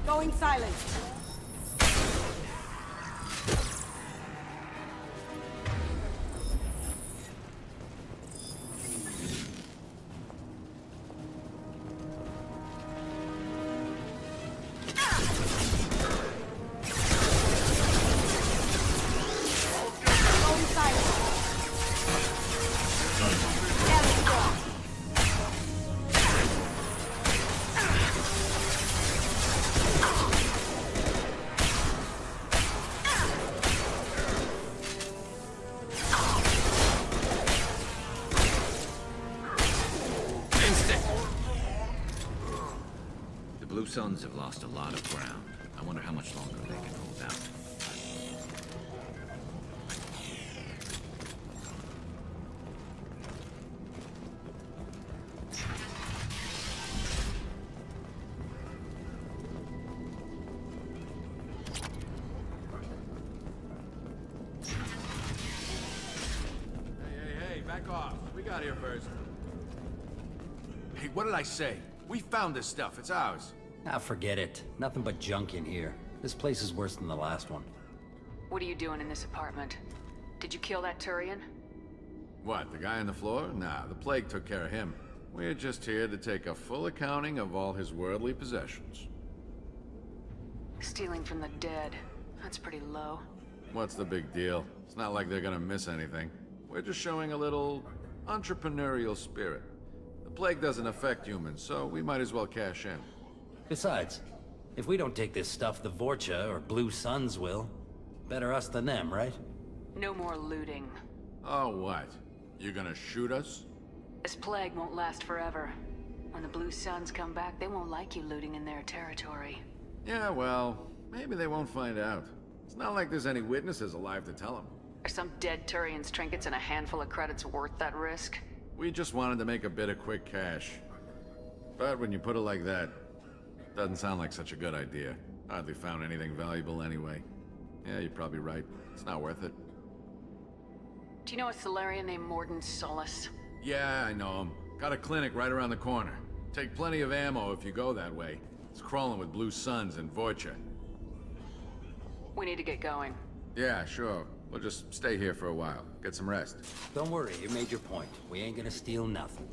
Going silent. The Blue Suns have lost a lot of ground. I wonder how much longer they can hold out. Hey, back off. We got here first. Hey, what did I say? We found this stuff, it's ours. Ah, forget it. Nothing but junk in here. This place is worse than the last one. What are you doing in this apartment? Did you kill that Turian? What, the guy on the floor? Nah, the plague took care of him. We're just here to take a full accounting of all his worldly possessions. Stealing from the dead. That's pretty low. What's the big deal? It's not like they're gonna miss anything. We're just showing a little entrepreneurial spirit. The plague doesn't affect humans, so we might as well cash in. Besides, if we don't take this stuff, the Vorcha or Blue Suns will. Better us than them, right? No more looting. Oh, what? You gonna shoot us? This plague won't last forever. When the Blue Suns come back, they won't like you looting in their territory. Yeah, well, maybe they won't find out. It's not like there's any witnesses alive to tell them. Are some dead Turian's trinkets and a handful of credits worth that risk? We just wanted to make a bit of quick cash. But when you put it like that, doesn't sound like such a good idea. Hardly found anything valuable anyway. Yeah, you're probably right. It's not worth it. Do you know a Solarian named Morden Solus? Yeah, I know him. Got a clinic right around the corner. Take plenty of ammo if you go that way. It's crawling with Blue Suns and Vorcha. We need to get going. Yeah, sure. We'll just stay here for a while. Get some rest. Don't worry, you made your point. We ain't gonna steal nothing.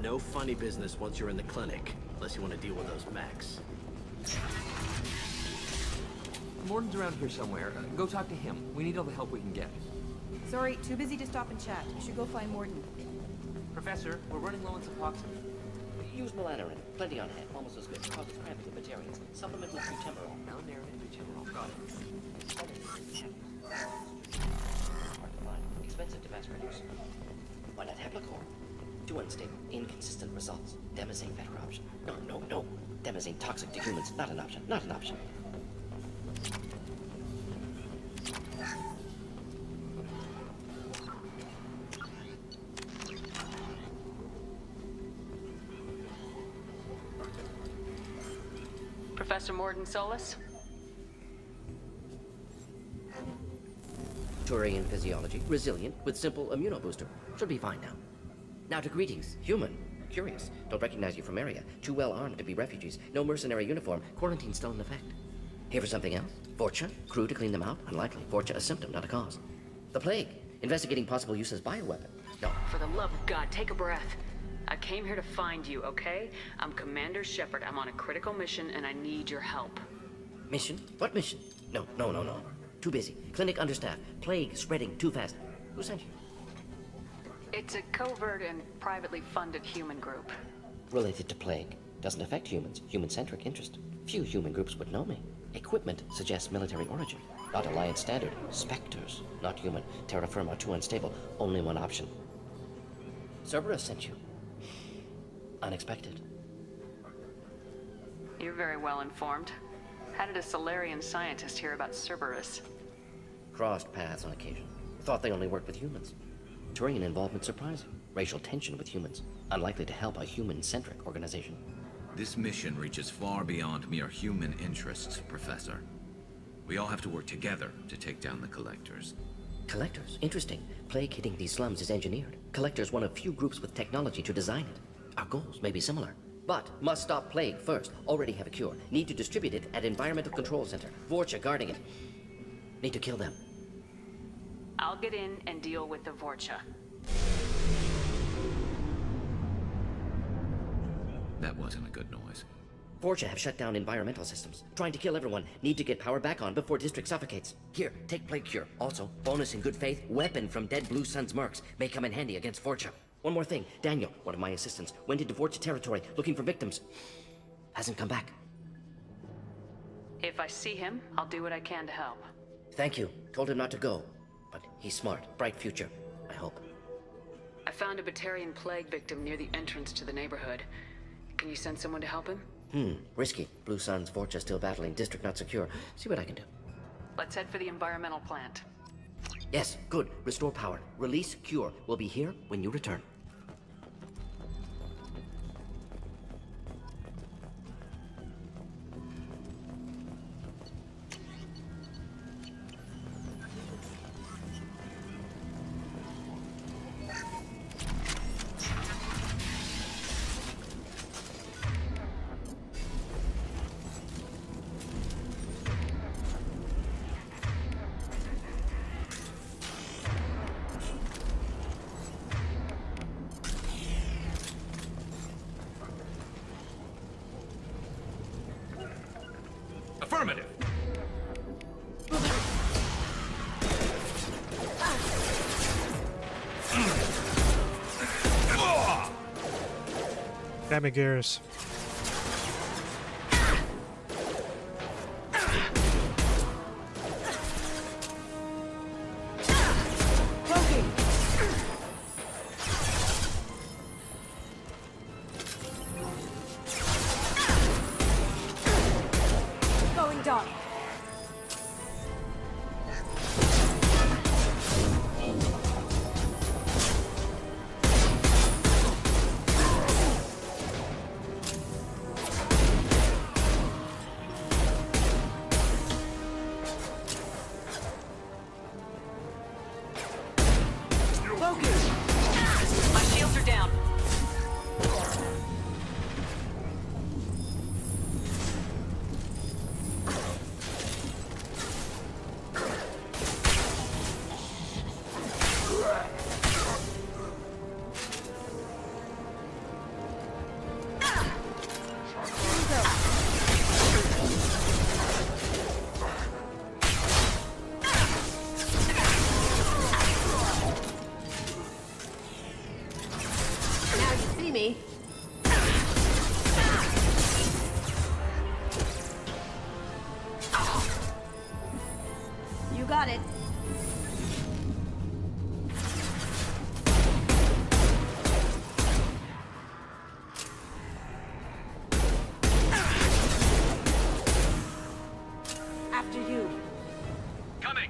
No funny business once you're in the clinic, unless you want to deal with those mechs. Morden's around here somewhere. Go talk to him. We need all the help we can get. Sorry, too busy to stop and chat. You should go find Morden. Professor, we're running low on suboxone. Use melanorin. Plenty on hand. Almost as good. Causes cramping in vegetarians. Supplement with butemurol. Melanorin and butemurol. Got it. Hard to find. Expensive to mass produce. Why not Heplicor? Too unstable. Inconsistent results. Demazine better option. No. Demazine toxic to humans. Not an option. Not an option. Professor Morden Solus? Turian physiology. Resilient with simple immunobooster. Should be fine now. Now to greetings. Human. Curious. Don't recognize you from area. Too well armed to be refugees. No mercenary uniform. Quarantine still in effect. Here for something else? Vorcha? Crew to clean them out? Unlikely. Vorcha a symptom, not a cause. The plague. Investigating possible use as bioweapon. No. For the love of God, take a breath. I came here to find you, okay? I'm Commander Shepard. I'm on a critical mission and I need your help. Mission? What mission? No. Too busy. Clinic understaffed. Plague spreading too fast. Who sent you? It's a covert and privately funded human group. Related to plague. Doesn't affect humans. Human-centric interest. Few human groups would know me. Equipment suggests military origin. Not Alliance standard. Spectres. Not human. Terra firma too unstable. Only one option. Cerberus sent you. Unexpected. You're very well informed. How did a Solarian scientist hear about Cerberus? Crossed paths on occasion. Thought they only worked with humans. Turian involvement surprising. Racial tension with humans. Unlikely to help a human-centric organization. This mission reaches far beyond mere human interests, Professor. We all have to work together to take down the Collectors. Collectors? Interesting. Plague hitting these slums is engineered. Collectors one of few groups with technology to design it. Our goals may be similar. But must stop plague first. Already have a cure. Need to distribute it at Environmental Control Center. Vorcha guarding it. Need to kill them. I'll get in and deal with the Vorcha. That wasn't a good noise. Vorcha have shut down environmental systems. Trying to kill everyone. Need to get power back on before district suffocates. Here, take plague cure. Also, bonus in good faith, weapon from dead Blue Suns mercs. May come in handy against Vorcha. One more thing. Daniel, one of my assistants, went into Vorcha territory looking for victims. Hasn't come back. If I see him, I'll do what I can to help. Thank you. Told him not to go. But he's smart. Bright future, I hope. I found a Batarian plague victim near the entrance to the neighborhood. Can you send someone to help him? Risky. Blue Suns, Vorcha still battling, district not secure. See what I can do. Let's head for the environmental plant. Yes, good. Restore power. Release cure. We'll be here when you return. Affirmative. Damn it, Garrus. Going dark. My shields are down. Now you see me. You got it. After you. Coming.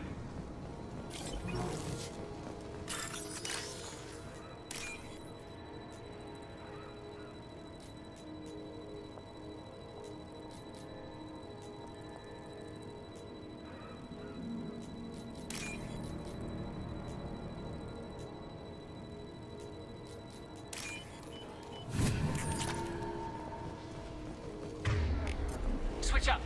Switch up.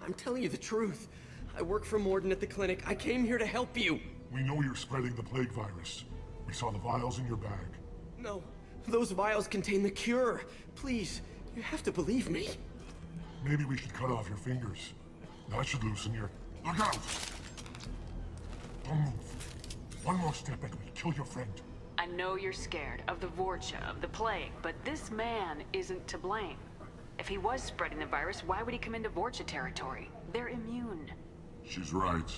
I'm telling you the truth. I work for Morden at the clinic. I came here to help you. We know you're spreading the plague virus. We saw the vials in your bag. No, those vials contain the cure. Please, you have to believe me. Maybe we should cut off your fingers. That should loosen your... Look out! Don't move. One more step and we'll kill your friend. I know you're scared of the Vorcha, of the plague, but this man isn't to blame. If he was spreading the virus, why would he come into Vorcha territory? They're immune. She's right.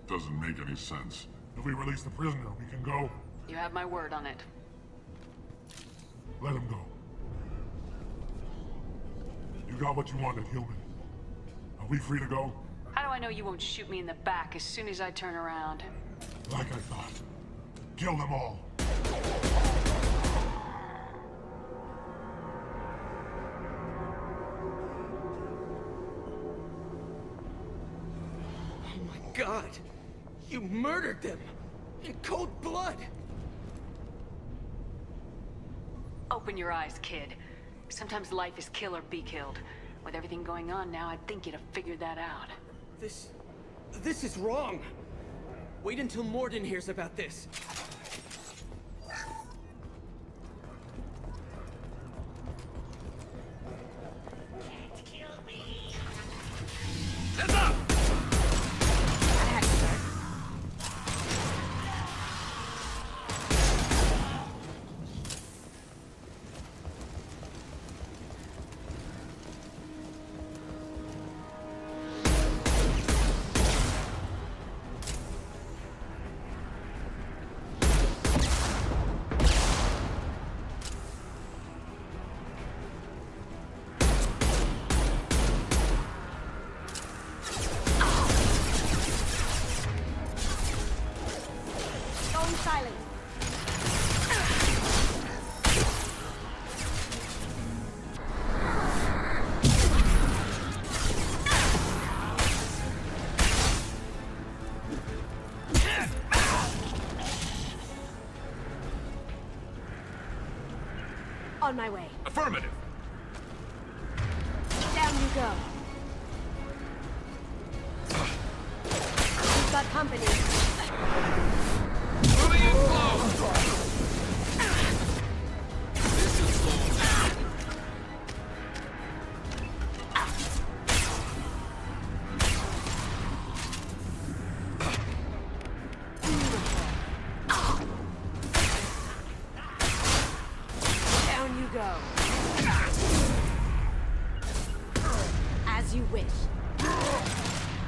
Doesn't make any sense. If we release the prisoner, we can go. You have my word on it. Let him go. You got what you wanted, human. Are we free to go? How do I know you won't shoot me in the back as soon as I turn around? Like I thought. Kill them all. Oh my God! You murdered them! In cold blood! Open your eyes, kid. Sometimes life is kill or be killed. With everything going on now, I'd think you'd have figured that out. This is wrong. Wait until Morden hears about this. Heads up! On my way. Affirmative. Down you go. We've got company. Moving in close. This is slowing down. Down you go. As you wish.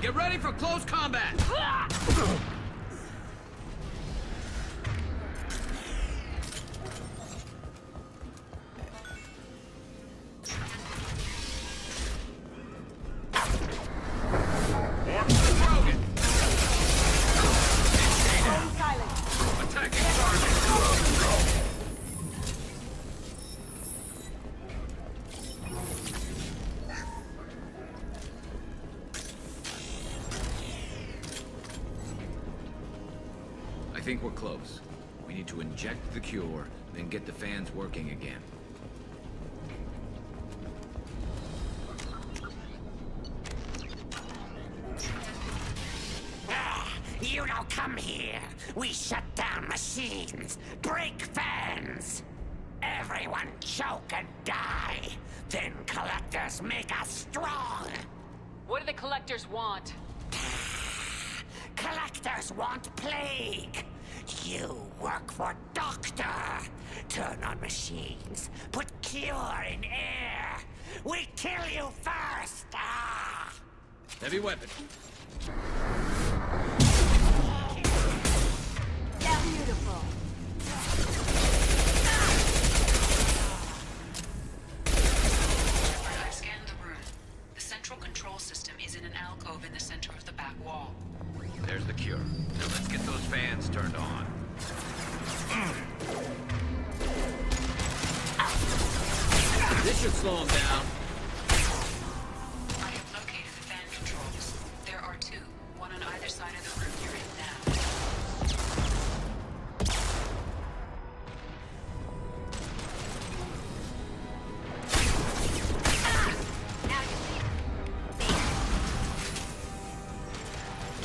Get ready for close combat. Attacking target. I think we're close. We need to inject the cure, then get the fans working again. You don't come here. We shut down machines, break fans. Everyone choke and die. Then collectors make us strong. What do the collectors want? Collectors want plague. You work for Doctor. Turn on machines. Put cure in air. We kill you first. Ah! Heavy weapon. Now beautiful. I've scanned the room. The central control system is in an alcove in the center of the back wall. There's the cure. Now let's get those fans turned on. This should slow him down. I have located the fan controls. There are two, one on either side of the room you're in now.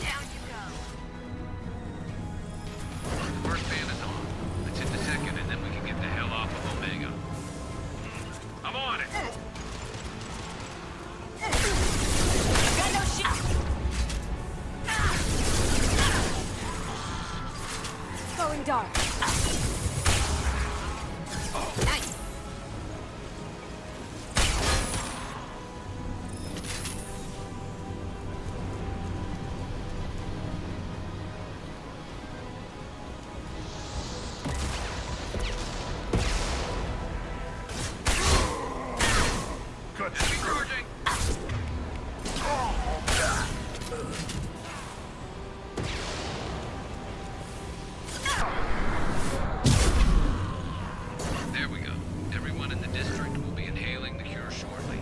Down you go. The first fan is on. Let's hit the second, and then we can get the hell off of Omega. I'm on it. Got no shit. Going dark. Nice. Heavy charging. There we go. Everyone in the district will be inhaling the cure shortly.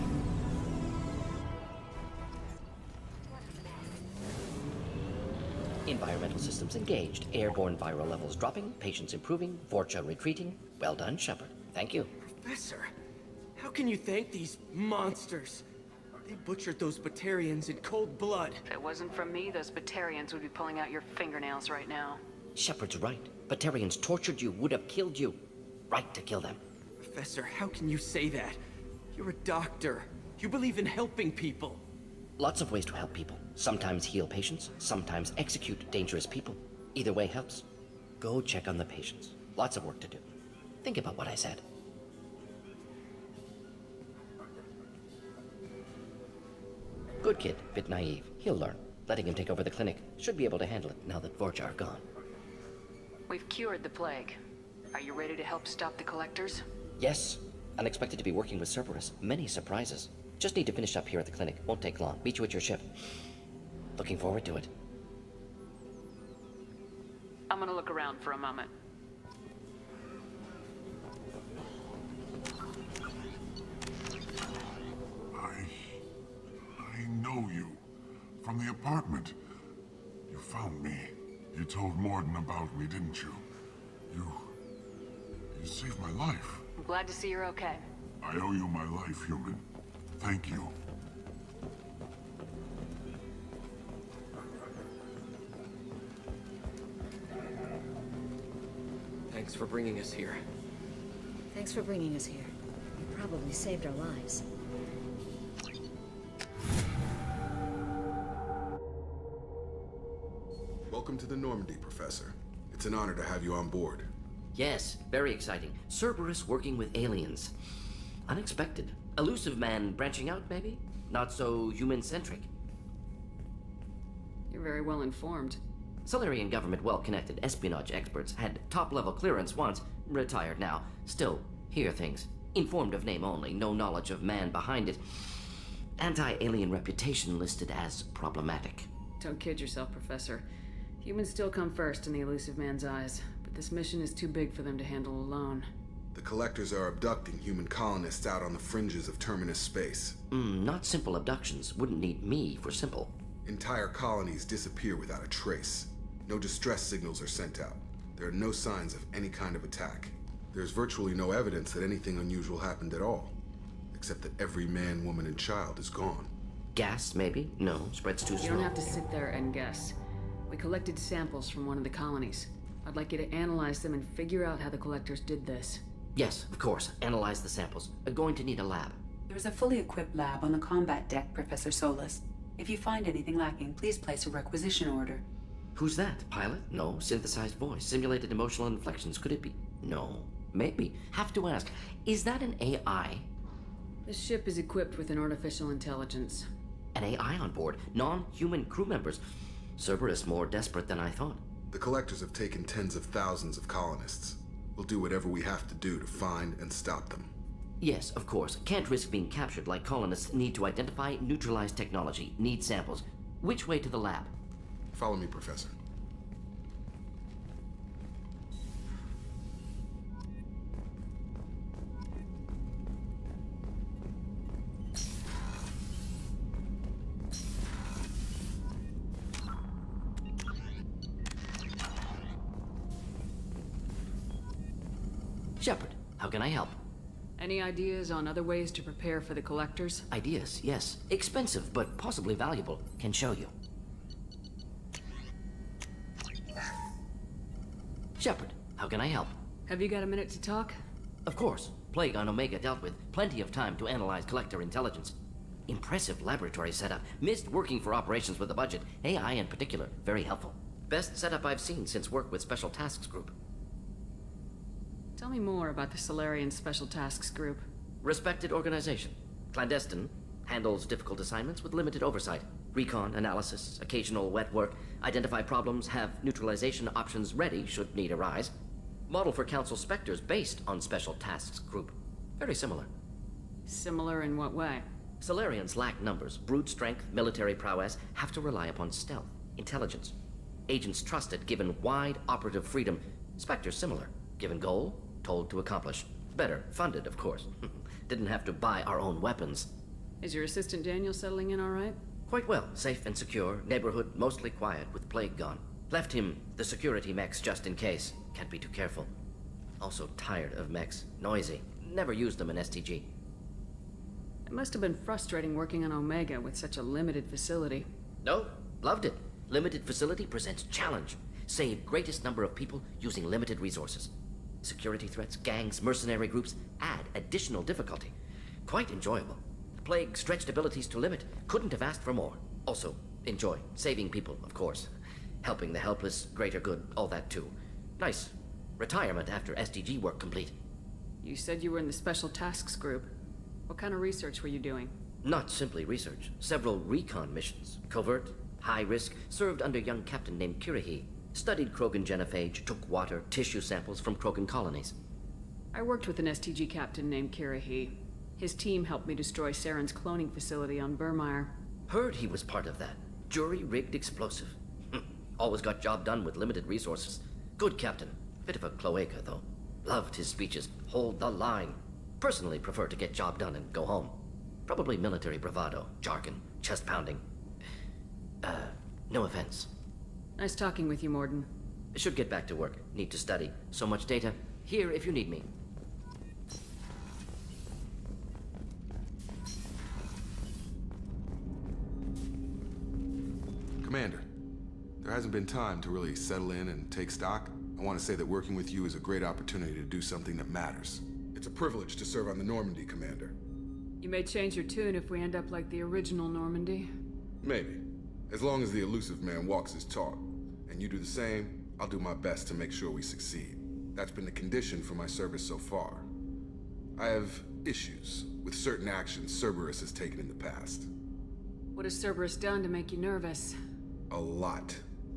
Environmental systems engaged. Airborne viral levels dropping. Patients improving. Vorcha retreating. Well done, Shepard. Thank you. Professor, how can you thank these monsters? They butchered those Batarians in cold blood. If it wasn't for me, those Batarians would be pulling out your fingernails right now. Shepard's right. Batarians tortured you, would have killed you. Right to kill them. Professor, how can you say that? You're a doctor. You believe in helping people. Lots of ways to help people. Sometimes heal patients, sometimes execute dangerous people. Either way helps. Go check on the patients. Lots of work to do. Think about what I said. Good kid, bit naive. He'll learn. Letting him take over the clinic. Should be able to handle it now that Vorcha are gone. We've cured the plague. Are you ready to help stop the collectors? Yes. Unexpected to be working with Cerberus. Many surprises. Just need to finish up here at the clinic. Won't take long. Meet you at your ship. Looking forward to it. I'm gonna look around for a moment. I know you. From the apartment. You found me. You told Morden about me, didn't you? You saved my life. I'm glad to see you're okay. I owe you my life, human. Thank you. Thanks for bringing us here. Thanks for bringing us here. You probably saved our lives. Welcome to the Normandy, Professor. It's an honor to have you on board. Yes, very exciting. Cerberus working with aliens. Unexpected. Elusive man branching out, maybe? Not so human-centric. You're very well informed. Solarian government well-connected espionage experts had top-level clearance once, retired now. Still, hear things. Informed of name only, no knowledge of man behind it. Anti-alien reputation listed as problematic. Don't kid yourself, Professor. Humans still come first in the elusive man's eyes, but this mission is too big for them to handle alone. The Collectors are abducting human colonists out on the fringes of Terminus space. Not simple abductions. Wouldn't need me for simple. Entire colonies disappear without a trace. No distress signals are sent out. There are no signs of any kind of attack. There's virtually no evidence that anything unusual happened at all. Except that every man, woman, and child is gone. Gas, maybe? No, spreads too slow. You don't have to sit there and guess. We collected samples from one of the colonies. I'd like you to analyze them and figure out how the Collectors did this. Yes, of course. Analyze the samples. Going to need a lab. There's a fully equipped lab on the combat deck, Professor Solis. If you find anything lacking, please place a requisition order. Who's that? Pilot? No. Synthesized voice. Simulated emotional inflections. Could it be? No. Maybe. Have to ask. Is that an AI? This ship is equipped with an artificial intelligence. An AI on board? Non-human crew members? Cerberus more desperate than I thought. The Collectors have taken tens of thousands of colonists. We'll do whatever we have to do to find and stop them. Yes, of course. Can't risk being captured like colonists need to identify, neutralize technology, need samples. Which way to the lab? Follow me, Professor. Shepard, how can I help? Any ideas on other ways to prepare for the Collectors? Ideas, yes. Expensive, but possibly valuable. Can show you. Shepard, how can I help? Have you got a minute to talk? Of course. Plague on Omega dealt with. Plenty of time to analyze Collector intelligence. Impressive laboratory setup. Missed working for operations with a budget. AI in particular. Very helpful. Best setup I've seen since work with Special Tasks Group. Tell me more about the Solarian Special Tasks Group. Respected organization. Clandestine. Handles difficult assignments with limited oversight. Recon, analysis, occasional wet work. Identify problems, have neutralization options ready should need arise. Model for Council Spectres based on Special Tasks Group. Very similar. Similar in what way? Solarians lack numbers, brute strength, military prowess, have to rely upon stealth, intelligence. Agents trusted, given wide operative freedom. Spectres similar. Given goal, told to accomplish. Better, funded, of course. Didn't have to buy our own weapons. Is your assistant Daniel settling in all right? Quite well. Safe and secure. Neighborhood mostly quiet, with plague gone. Left him the security mechs just in case. Can't be too careful. Also tired of mechs. Noisy. Never used them in STG. It must have been frustrating working on Omega with such a limited facility. No, loved it. Limited facility presents challenge. Save greatest number of people using limited resources. Security threats, gangs, mercenary groups add additional difficulty. Quite enjoyable. The Plague stretched abilities to limit. Couldn't have asked for more. Also, enjoy. Saving people, of course. Helping the helpless, greater good, all that too. Nice. Retirement after SDG work complete. You said you were in the Special Tasks Group. What kind of research were you doing? Not simply research. Several recon missions. Covert, high risk, served under a young captain named Kirahi. Studied Krogan genophage, took water, tissue samples from Krogan colonies. I worked with an STG captain named Kirahi. His team helped me destroy Saren's cloning facility on Burmire. Heard he was part of that. Jury-rigged explosive. Always got job done with limited resources. Good captain. Bit of a cloaca, though. Loved his speeches. Hold the line. Personally prefer to get job done and go home. Probably military bravado, jargon, chest pounding. No offense. Nice talking with you, Morden. Should get back to work. Need to study. So much data. Here if you need me. Commander, there hasn't been time to really settle in and take stock. I want to say that working with you is a great opportunity to do something that matters. It's a privilege to serve on the Normandy, Commander. You may change your tune if we end up like the original Normandy. Maybe. As long as the elusive man walks his talk. And you do the same, I'll do my best to make sure we succeed. That's been the condition for my service so far. I have issues with certain actions Cerberus has taken in the past. What has Cerberus done to make you nervous? A lot.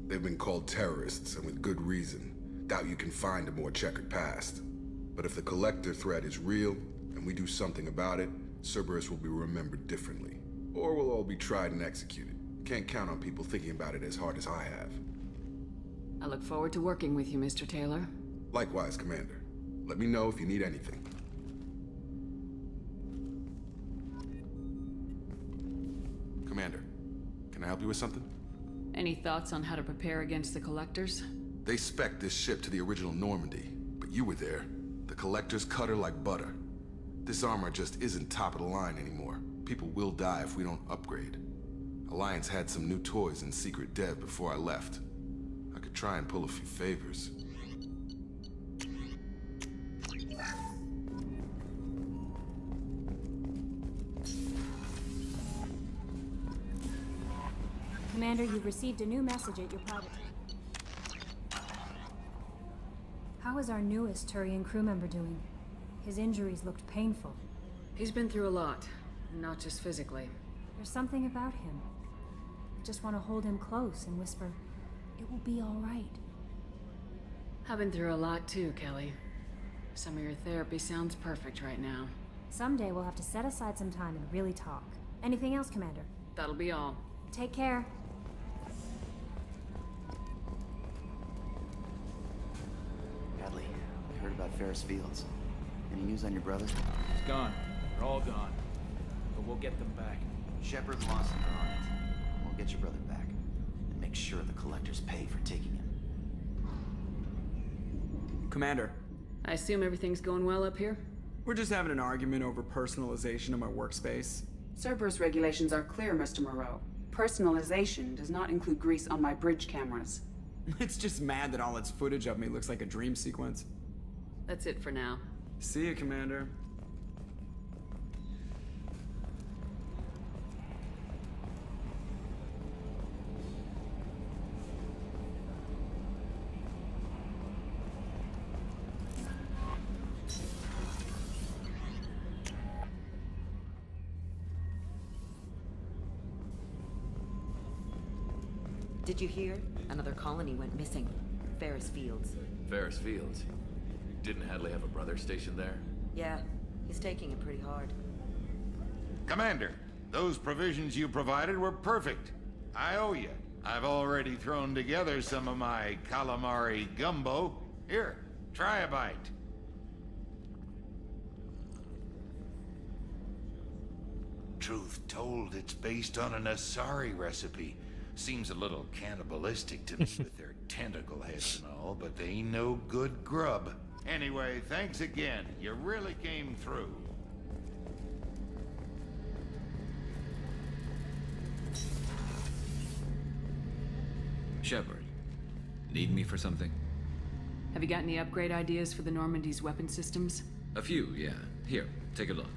They've been called terrorists, and with good reason. Doubt you can find a more checkered past. But if the Collector threat is real, and we do something about it, Cerberus will be remembered differently. Or we'll all be tried and executed. Can't count on people thinking about it as hard as I have. I look forward to working with you, Mr. Taylor. Likewise, Commander. Let me know if you need anything. Commander, can I help you with something? Any thoughts on how to prepare against the Collectors? They spec'd this ship to the original Normandy, but you were there. The Collectors cut her like butter. This armor just isn't top of the line anymore. People will die if we don't upgrade. Alliance had some new toys in secret dev before I left. I could try and pull a few favors. Commander, you've received a new message at your private... How is our newest Turian crew member doing? His injuries looked painful. He's been through a lot, not just physically. There's something about him. I just want to hold him close and whisper, "It will be all right." I've been through a lot too, Kelly. Some of your therapy sounds perfect right now. Someday we'll have to set aside some time and really talk. Anything else, Commander? That'll be all. Take care. Hadley, I heard about Ferris Fields. Any news on your brother? He's gone. They're all gone. But we'll get them back. Shepard lost and they're on it. We'll get your brother back. And make sure the Collectors pay for taking him. Commander. I assume everything's going well up here? We're just having an argument over personalization of my workspace. Cerberus regulations are clear, Mr. Moreau. Personalization does not include grease on my bridge cameras. It's just mad that all its footage of me looks like a dream sequence. That's it for now. See you, Commander. Did you hear? Another colony went missing. Ferris Fields. Ferris Fields? Didn't Hadley have a brother stationed there? Yeah, he's taking it pretty hard. Commander, those provisions you provided were perfect. I owe you. I've already thrown together some of my calamari gumbo. Here, try a bite. Truth told, it's based on an Asari recipe. Seems a little cannibalistic to me with their tentacle heads and all, but they ain't no good grub. Anyway, thanks again. You really came through. Shepard, need me for something? Have you got any upgrade ideas for the Normandy's weapon systems? A few, yeah. Here, take a look.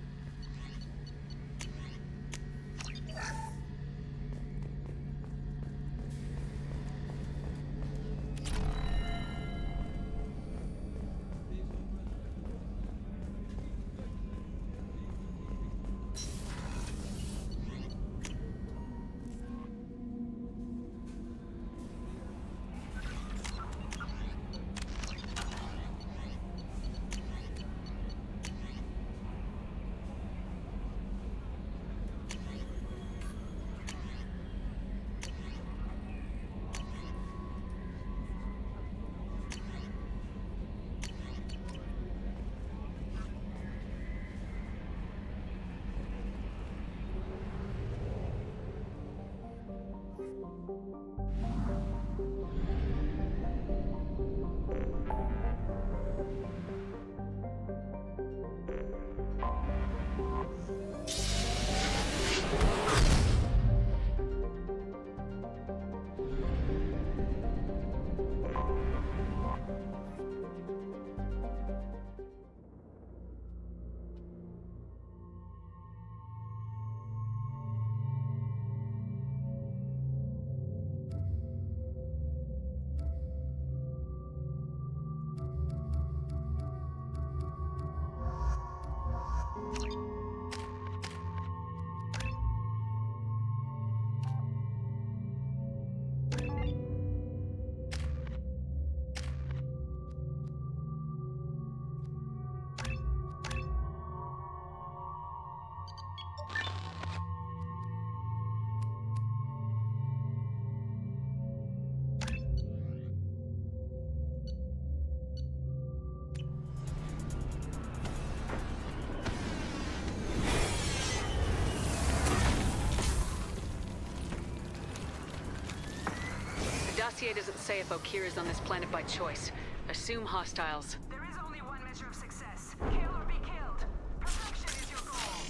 The dossier doesn't say if Okir is on this planet by choice. Assume hostiles. There is only one measure of success. Kill or be killed. Perfection is your goal.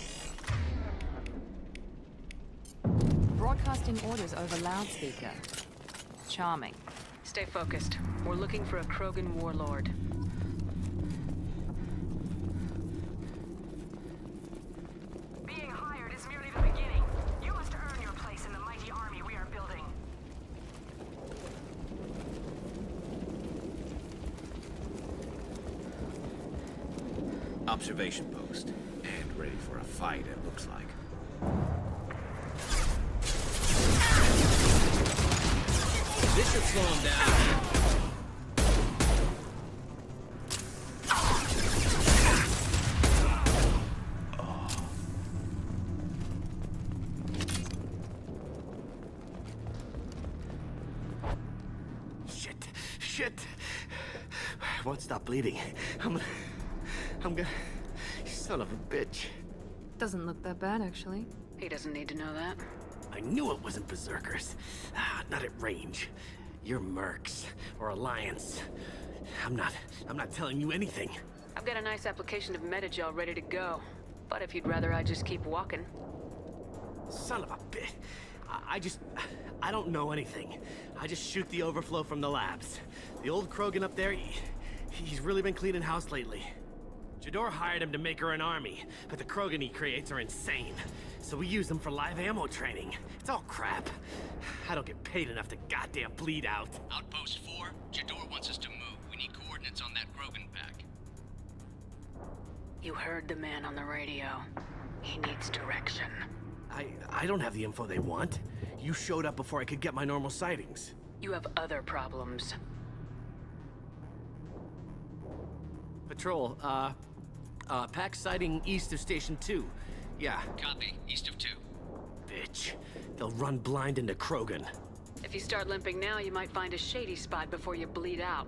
Broadcasting orders over loudspeaker. Charming. Stay focused. We're looking for a Krogan warlord. Being hired is merely the beginning. You must earn your place in the mighty army we are building. Observation post. And ready for a fight, it looks like. This should slow him down. Shit. I won't stop bleeding. I'm gonna... Son of a bitch. Doesn't look that bad, actually. He doesn't need to know that. I knew it wasn't Berserkers. Not at range. You're Mercs, or Alliance. I'm not telling you anything. I've got a nice application of Metagel ready to go. But if you'd rather I just keep walking. Son of a bitch. I don't know anything. I just shoot the overflow from the labs. The old Krogan up there, he's really been cleaning house lately. Jador hired him to make her an army, but the Krogan he creates are insane. So we use them for live ammo training. It's all crap. I don't get paid enough to goddamn bleed out. Outpost 4, Jador wants us to move. We need coordinates on that Krogan pack. You heard the man on the radio. He needs direction. I don't have the info they want. You showed up before I could get my normal sightings. You have other problems. Patrol, pack sighting east of Station 2. Yeah. Copy. East of 2. Bitch. They'll run blind into Krogan. If you start limping now, you might find a shady spot before you bleed out.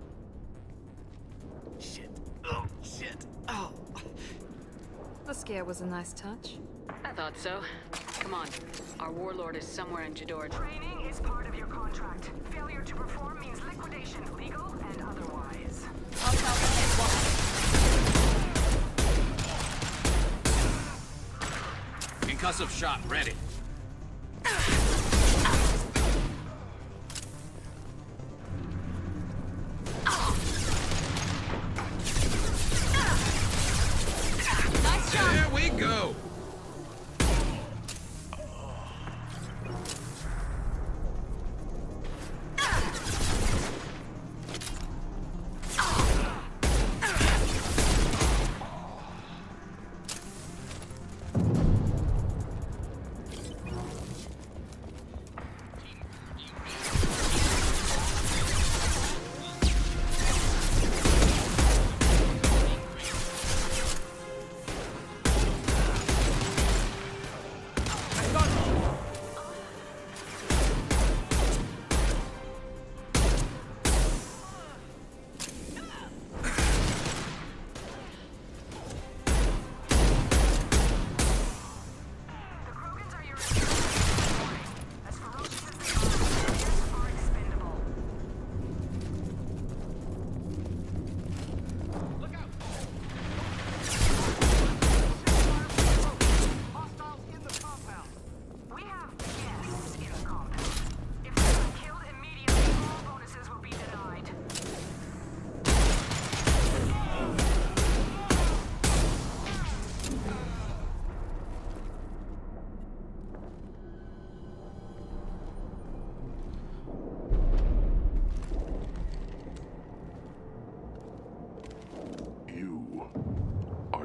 Shit. Oh, shit. Oh. The scare was a nice touch. I thought so. Come on. Our warlord is somewhere in Jador. Training is part of your contract. Failure to perform means liquidation, legal and otherwise. Concussive shot ready. Nice shot! There we go!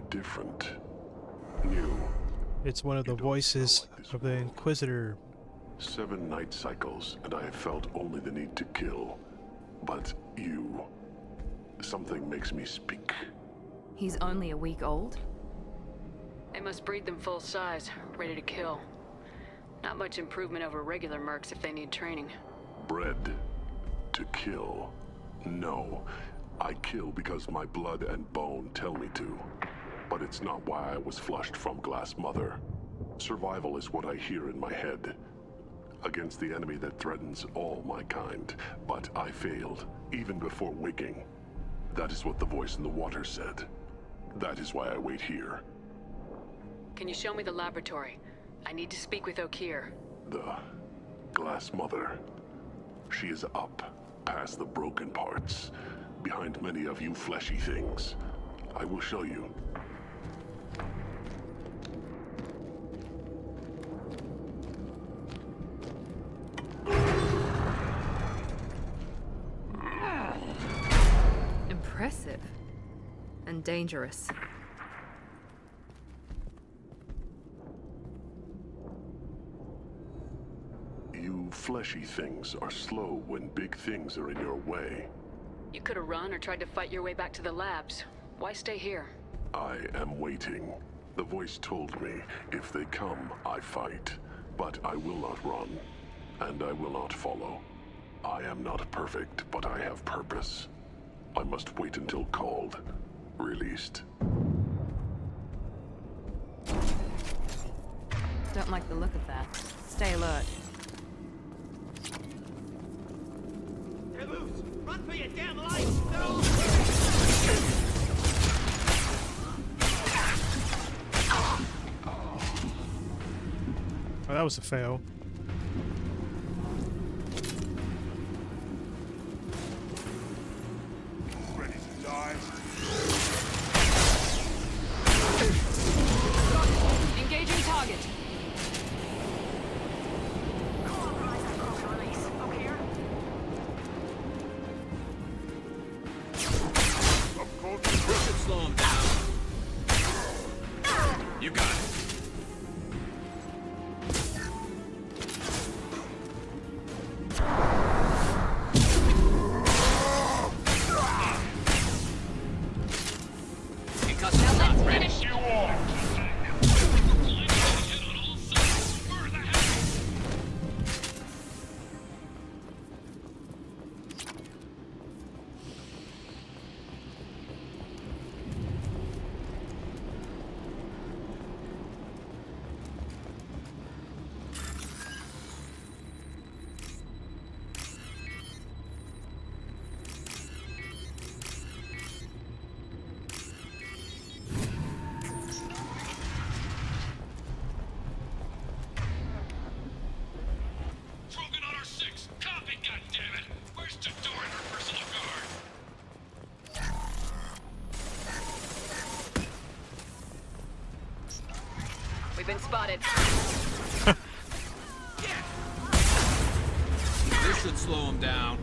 Different. New. It's one of the voices of the Inquisitor. 7 night cycles, and I have felt only the need to kill. But you... something makes me speak. He's only a week old? They must breed them full size, ready to kill. Not much improvement over regular mercs if they need training. Bred to kill. No. I kill because my blood and bone tell me to. But it's not why I was flushed from Glass Mother. Survival is what I hear in my head. Against the enemy that threatens all my kind. But I failed, even before waking. That is what the voice in the water said. That is why I wait here. Can you show me the laboratory? I need to speak with Okeer. The Glass Mother. She is up, past the broken parts, behind many of you fleshy things. I will show you. Impressive. And dangerous. You fleshy things are slow when big things are in your way. You could have run or tried to fight your way back to the labs. Why stay here? I am waiting. The voice told me, if they come, I fight. But I will not run, and I will not follow. I am not perfect, but I have purpose. I must wait until called, released. Don't like the look of that. Stay alert. They're loose! Run for your damn life! No! Oh, that was a fail. Ready to die? Engaging target. Slow him down. You got it. should slow him down.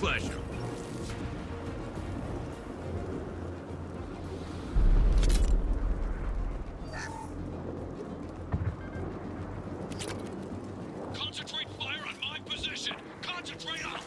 pleasure. Concentrate fire on my position! Concentrate on...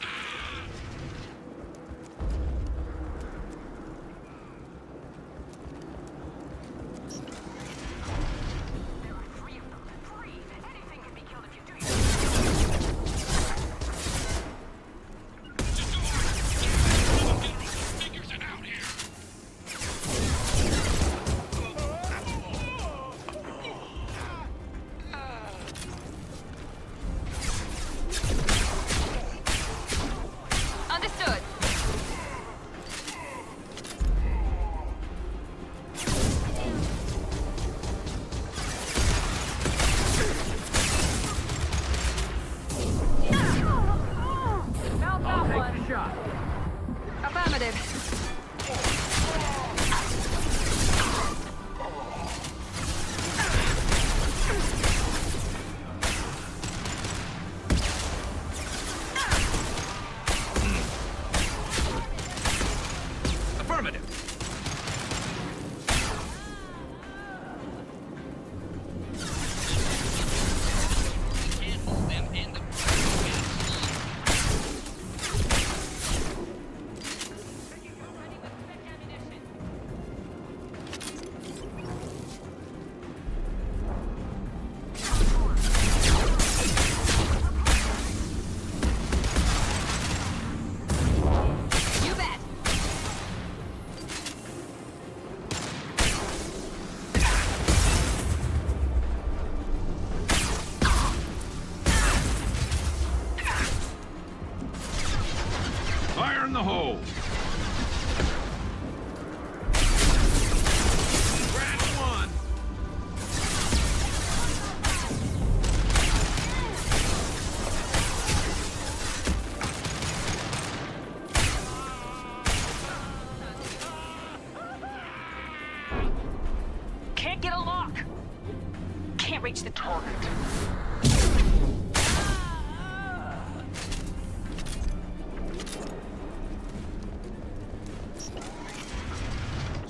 reach the target.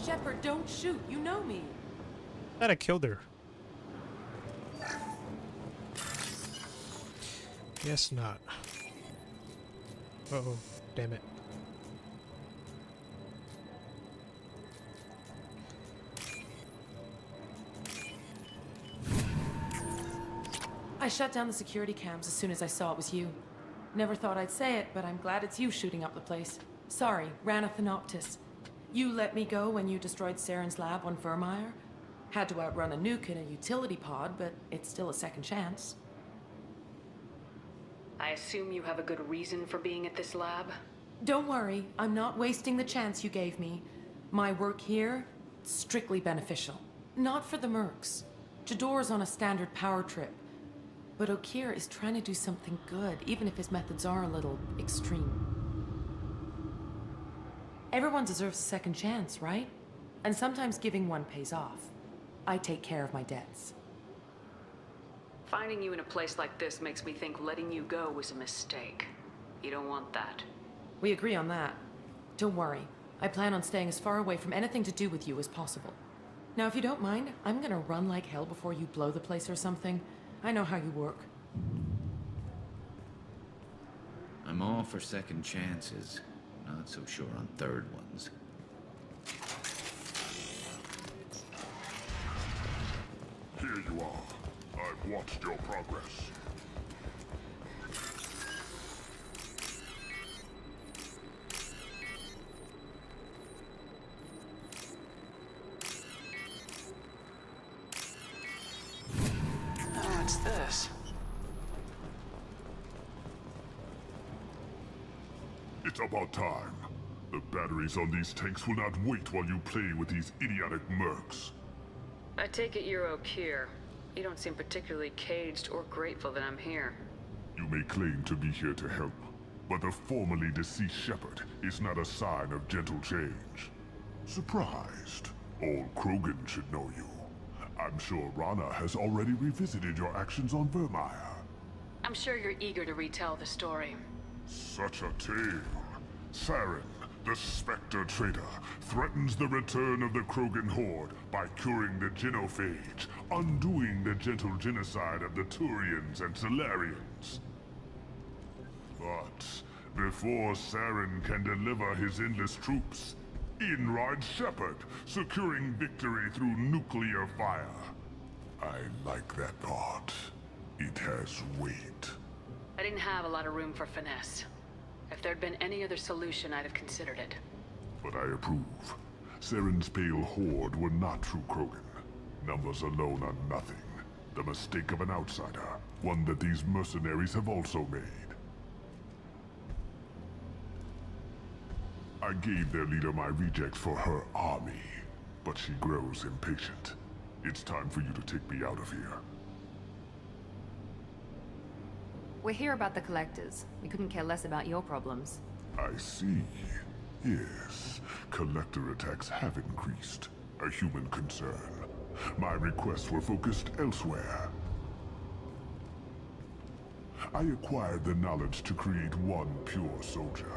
Shepard, don't shoot. You know me. Thought I killed her. Guess not. Uh-oh. Damn it. I shut down the security cams as soon as I saw it was you. Never thought I'd say it, but I'm glad it's you shooting up the place. Sorry, ran a Thanoptis. You let me go when you destroyed Saren's lab on Vermeer. Had to outrun a nuke in a utility pod, but it's still a second chance. I assume you have a good reason for being at this lab? Don't worry, I'm not wasting the chance you gave me. My work here, strictly beneficial. Not for the mercs. Jador's on a standard power trip. But Okeer is trying to do something good, even if his methods are a little extreme. Everyone deserves a second chance, right? And sometimes giving one pays off. I take care of my debts. Finding you in a place like this makes me think letting you go was a mistake. You don't want that. We agree on that. Don't worry. I plan on staying as far away from anything to do with you as possible. Now, if you don't mind, I'm gonna run like hell before you blow the place or something. I know how you work. I'm all for second chances. Not so sure on third ones. Here you are. I've watched your progress. Oh, what's this? It's about time. The batteries on these tanks will not wait while you play with these idiotic mercs. I take it you're Okeer. You don't seem particularly caged or grateful that I'm here. You may claim to be here to help, but the formerly deceased Shepard is not a sign of gentle change. Surprised? Old Krogan should know you. I'm sure Rana has already revisited your actions on Vermeer. I'm sure you're eager to retell the story. Such a tale. Saren, the Spectre traitor, threatens the return of the Krogan horde by curing the genophage, undoing the gentle genocide of the Turians and Solarians. But before Saren can deliver his endless troops, in rides Shepard, securing victory through nuclear fire. I like that part. It has weight. I didn't have a lot of room for finesse. If there'd been any other solution, I'd have considered it. But I approve. Saren's pale horde were not true Krogan. Numbers alone are nothing. The mistake of an outsider. One that these mercenaries have also made. I gave their leader my rejects for her army, but she grows impatient. It's time for you to take me out of here. We're here about the Collectors. We couldn't care less about your problems. I see. Yes, Collector attacks have increased. A human concern. My requests were focused elsewhere. I acquired the knowledge to create one pure soldier.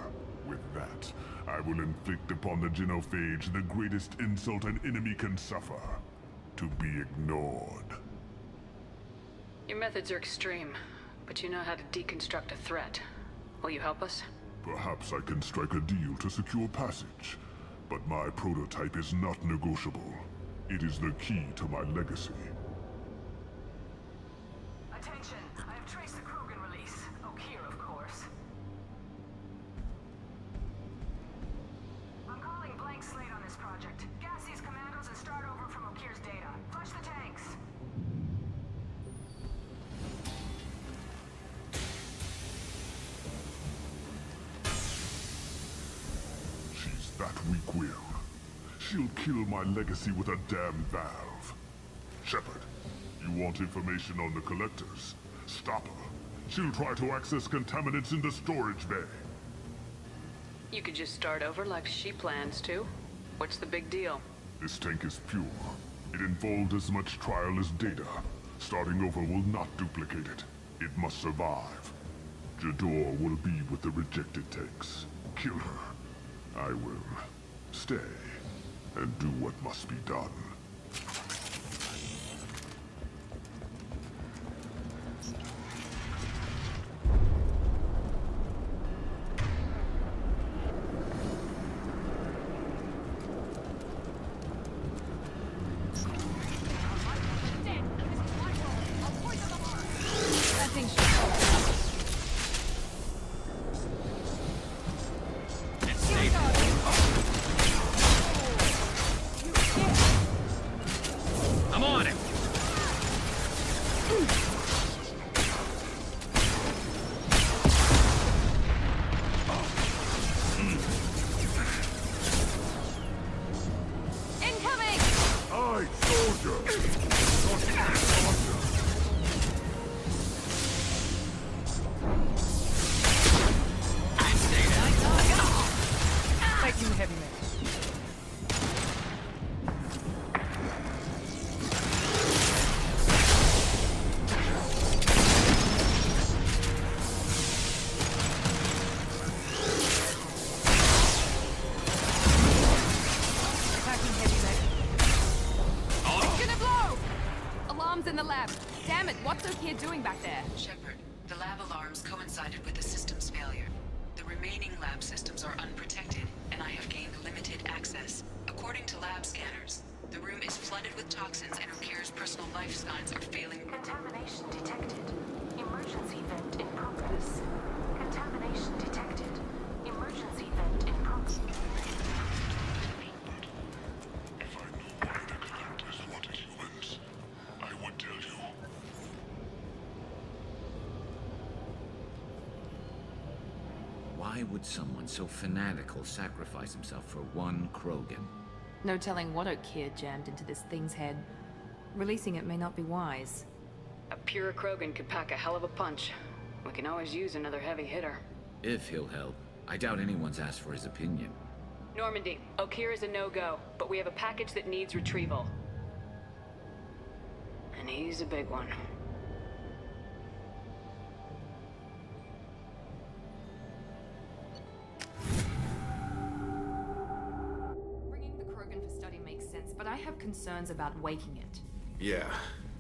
With that, I will inflict upon the genophage the greatest insult an enemy can suffer. To be ignored. Your methods are extreme, but you know how to deconstruct a threat. Will you help us? Perhaps I can strike a deal to secure passage. But my prototype is not negotiable. It is the key to my legacy. Attention, I have traced the Krogan release. Okeer, of course. I'm calling blank slate on this project. Gas these commandos and start over from Okeer's data. Flush the tanks. She's that weak-willed. She'll kill my legacy with a damn valve. Shepard, you want information on the Collectors? Stop her. She'll try to access contaminants in the storage bay. You could just start over like she plans to. What's the big deal? This tank is pure. It involved as much trial as data. Starting over will not duplicate it. It must survive. Jador will be with the rejected tanks. Kill her. I will stay and do what must be done. I'm on it. Incoming! Aye, soldier! Thank you, heavy man. It's gonna blow! Alarm's in the lab. Damn it, what's Okeer doing back there? Shepard, the lab alarms coincided with the system's failure. The remaining lab systems are unprotected, and I have gained limited access. According to lab scanners, the room is flooded with toxins and Okeer's personal life signs are failing. Contamination detected. Emergency vent in progress. Contamination detected. Emergency vent in progress. If I knew why the collectors wanted humans, I would tell you. Why would someone so fanatical sacrifice himself for one Krogan? No telling what Okeer jammed into this thing's head. Releasing it may not be wise. A pure Krogan could pack a hell of a punch. We can always use another heavy hitter. If he'll help. I doubt anyone's asked for his opinion. Normandy, Okeer is a no-go, but we have a package that needs retrieval. And he's a big one. Bringing the Krogan for study makes sense, but I have concerns about waking it. Yeah,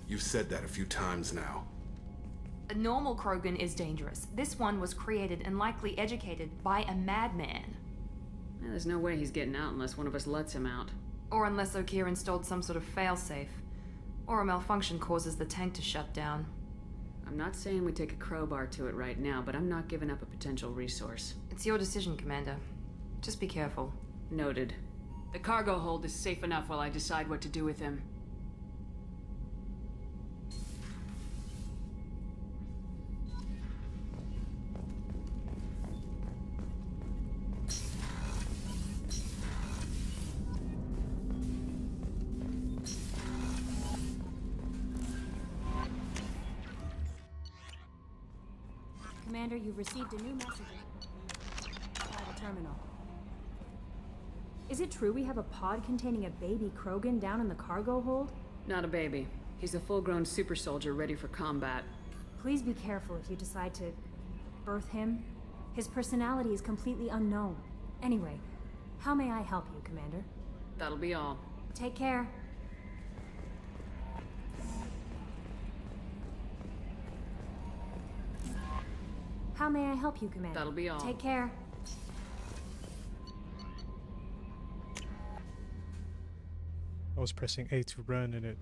you've said that a few times now. A normal Krogan is dangerous. This one was created and likely educated by a madman. There's no way he's getting out unless one of us lets him out. Or unless Okeer installed some sort of failsafe. Or a malfunction causes the tank to shut down. I'm not saying we take a crowbar to it right now, but I'm not giving up a potential resource. It's your decision, Commander. Just be careful. Noted. The cargo hold is safe enough while I decide what to do with him. Commander, you've received a new message by the terminal. Is it true we have a pod containing a baby Krogan down in the cargo hold? Not a baby. He's a full-grown super soldier ready for combat. Please be careful if you decide to birth him. His personality is completely unknown. Anyway, how may I help you, Commander? That'll be all. Take care. How may I help you, Commander? That'll be all. Take care. I was pressing A to run and it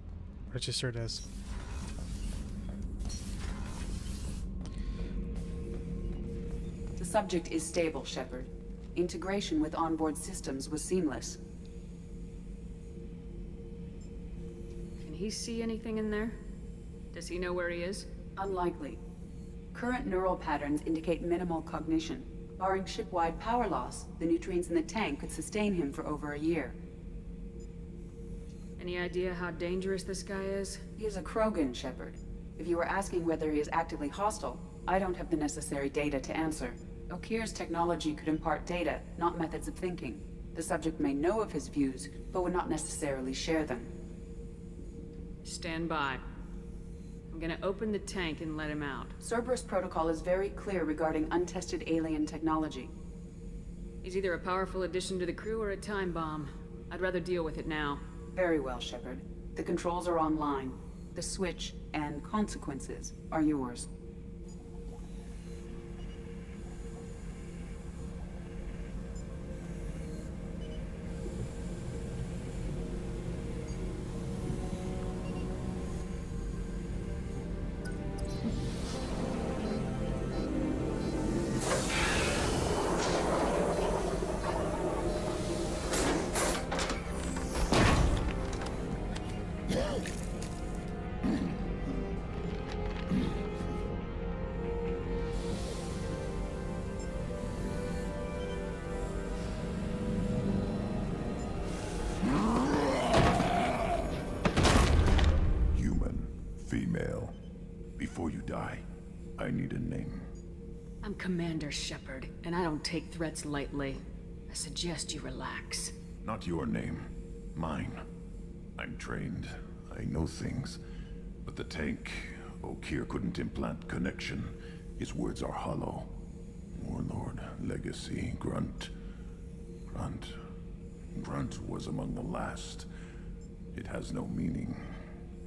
registered as. The subject is stable, Shepard. Integration with onboard systems was seamless. Can he see anything in there? Does he know where he is? Unlikely. Current neural patterns indicate minimal cognition. Barring ship-wide power loss, the nutrients in the tank could sustain him for over a year. Any idea how dangerous this guy is? He is a Krogan, Shepard. If you were asking whether he is actively hostile, I don't have the necessary data to answer. Okeer's technology could impart data, not methods of thinking. The subject may know of his views, but would not necessarily share them. Stand by. I'm gonna open the tank and let him out. Cerberus protocol is very clear regarding untested alien technology. He's either a powerful addition to the crew or a time bomb. I'd rather deal with it now. Very well, Shepard. The controls are online. The switch and consequences are yours. Female. Before you die, I need a name. I'm Commander Shepard, and I don't take threats lightly. I suggest you relax. Not your name. Mine. I'm trained. I know things. But the tank, Okeer couldn't implant connection. His words are hollow. Warlord, Legacy, Grunt. Grunt was among the last. It has no meaning.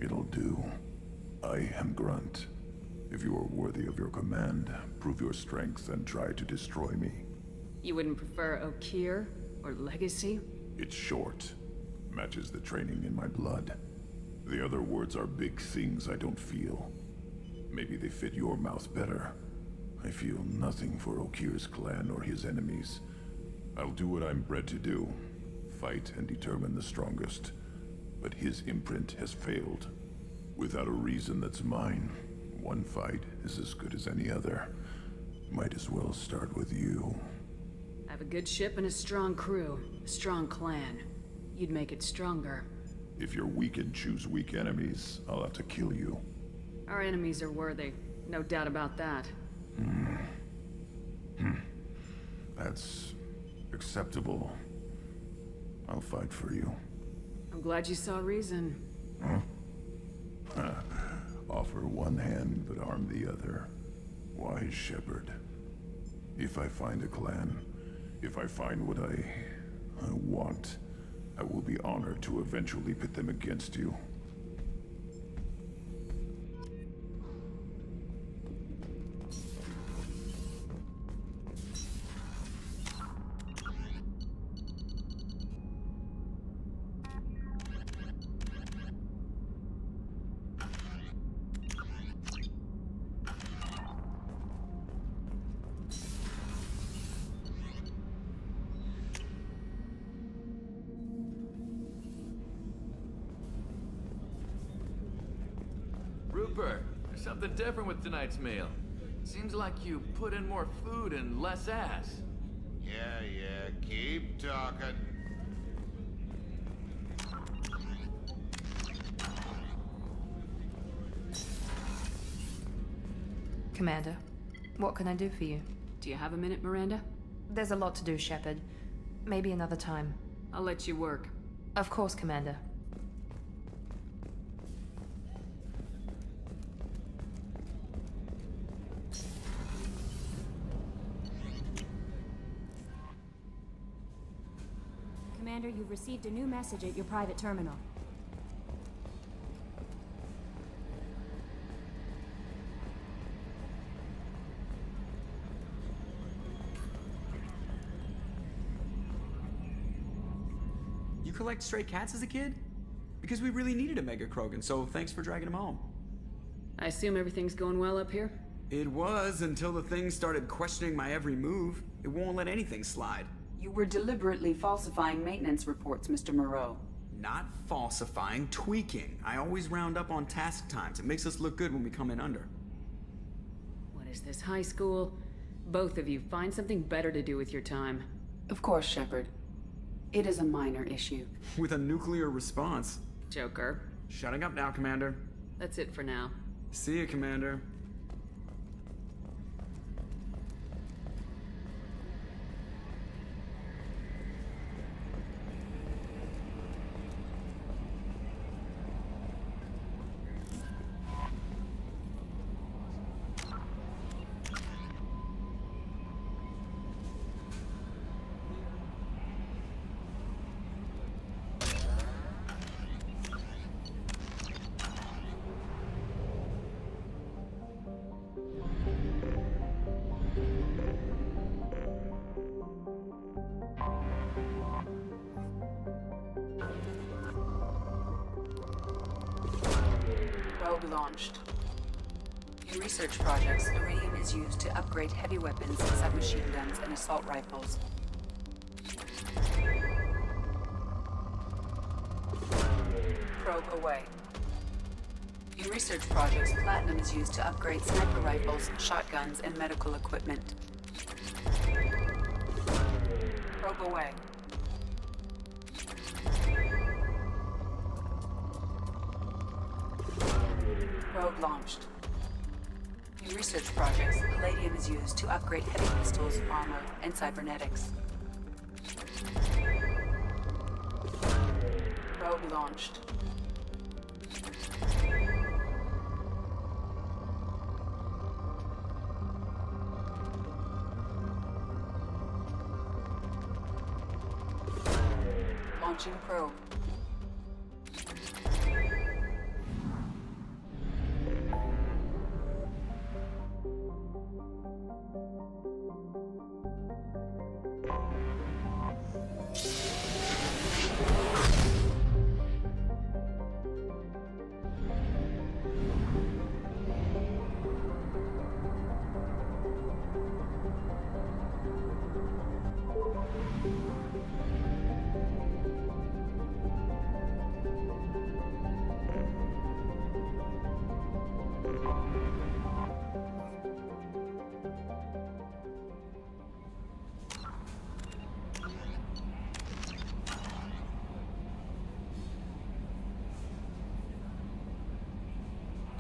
It'll do. I am Grunt. If you are worthy of your command, prove your strength and try to destroy me. You wouldn't prefer Okeer or Legacy? It's short. Matches the training in my blood. The other words are big things I don't feel. Maybe they fit your mouth better. I feel nothing for Okeer's clan or his enemies. I'll do what I'm bred to do. Fight and determine the strongest. But his imprint has failed. Without a reason that's mine, one fight is as good as any other. Might as well start with you. I have a good ship and a strong crew. A strong clan. You'd make it stronger. If you're weak and choose weak enemies, I'll have to kill you. Our enemies are worthy. No doubt about that. That's acceptable. I'll fight for you. I'm glad you saw reason. Huh? Offer one hand, but arm the other. Wise Shepard. If I find a clan, if I find what I want, I will be honored to eventually pit them against you. Rupert, there's something different with tonight's meal. Seems like you put in more food and less ass. Yeah, keep talking. Commander, what can I do for you? Do you have a minute, Miranda? There's a lot to do, Shepard. Maybe another time. I'll let you work. Of course, Commander. Commander, you've received a new message at your private terminal. You collect stray cats as a kid? Because we really needed a Mega Krogan, so thanks for dragging him home. I assume everything's going well up here? It was until the thing started questioning my every move. It won't let anything slide. You were deliberately falsifying maintenance reports, Mr. Moreau. Not falsifying, tweaking. I always round up on task times. It makes us look good when we come in under. What is this, high school? Both of you, find something better to do with your time. Of course, Shepard. It is a minor issue. With a nuclear response. Joker. Shutting up now, Commander. That's it for now. See you, Commander. Probe launched. In research projects, iridium is used to upgrade heavy weapons, submachine guns, and assault rifles. Probe away. In research projects, platinum is used to upgrade sniper rifles, shotguns, and medical equipment. Probe away. Probe launched. In research projects, palladium is used to upgrade heavy pistols, armor, and cybernetics. Probe launched. Launching probe.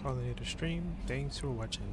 Calling it a stream. Thanks for watching.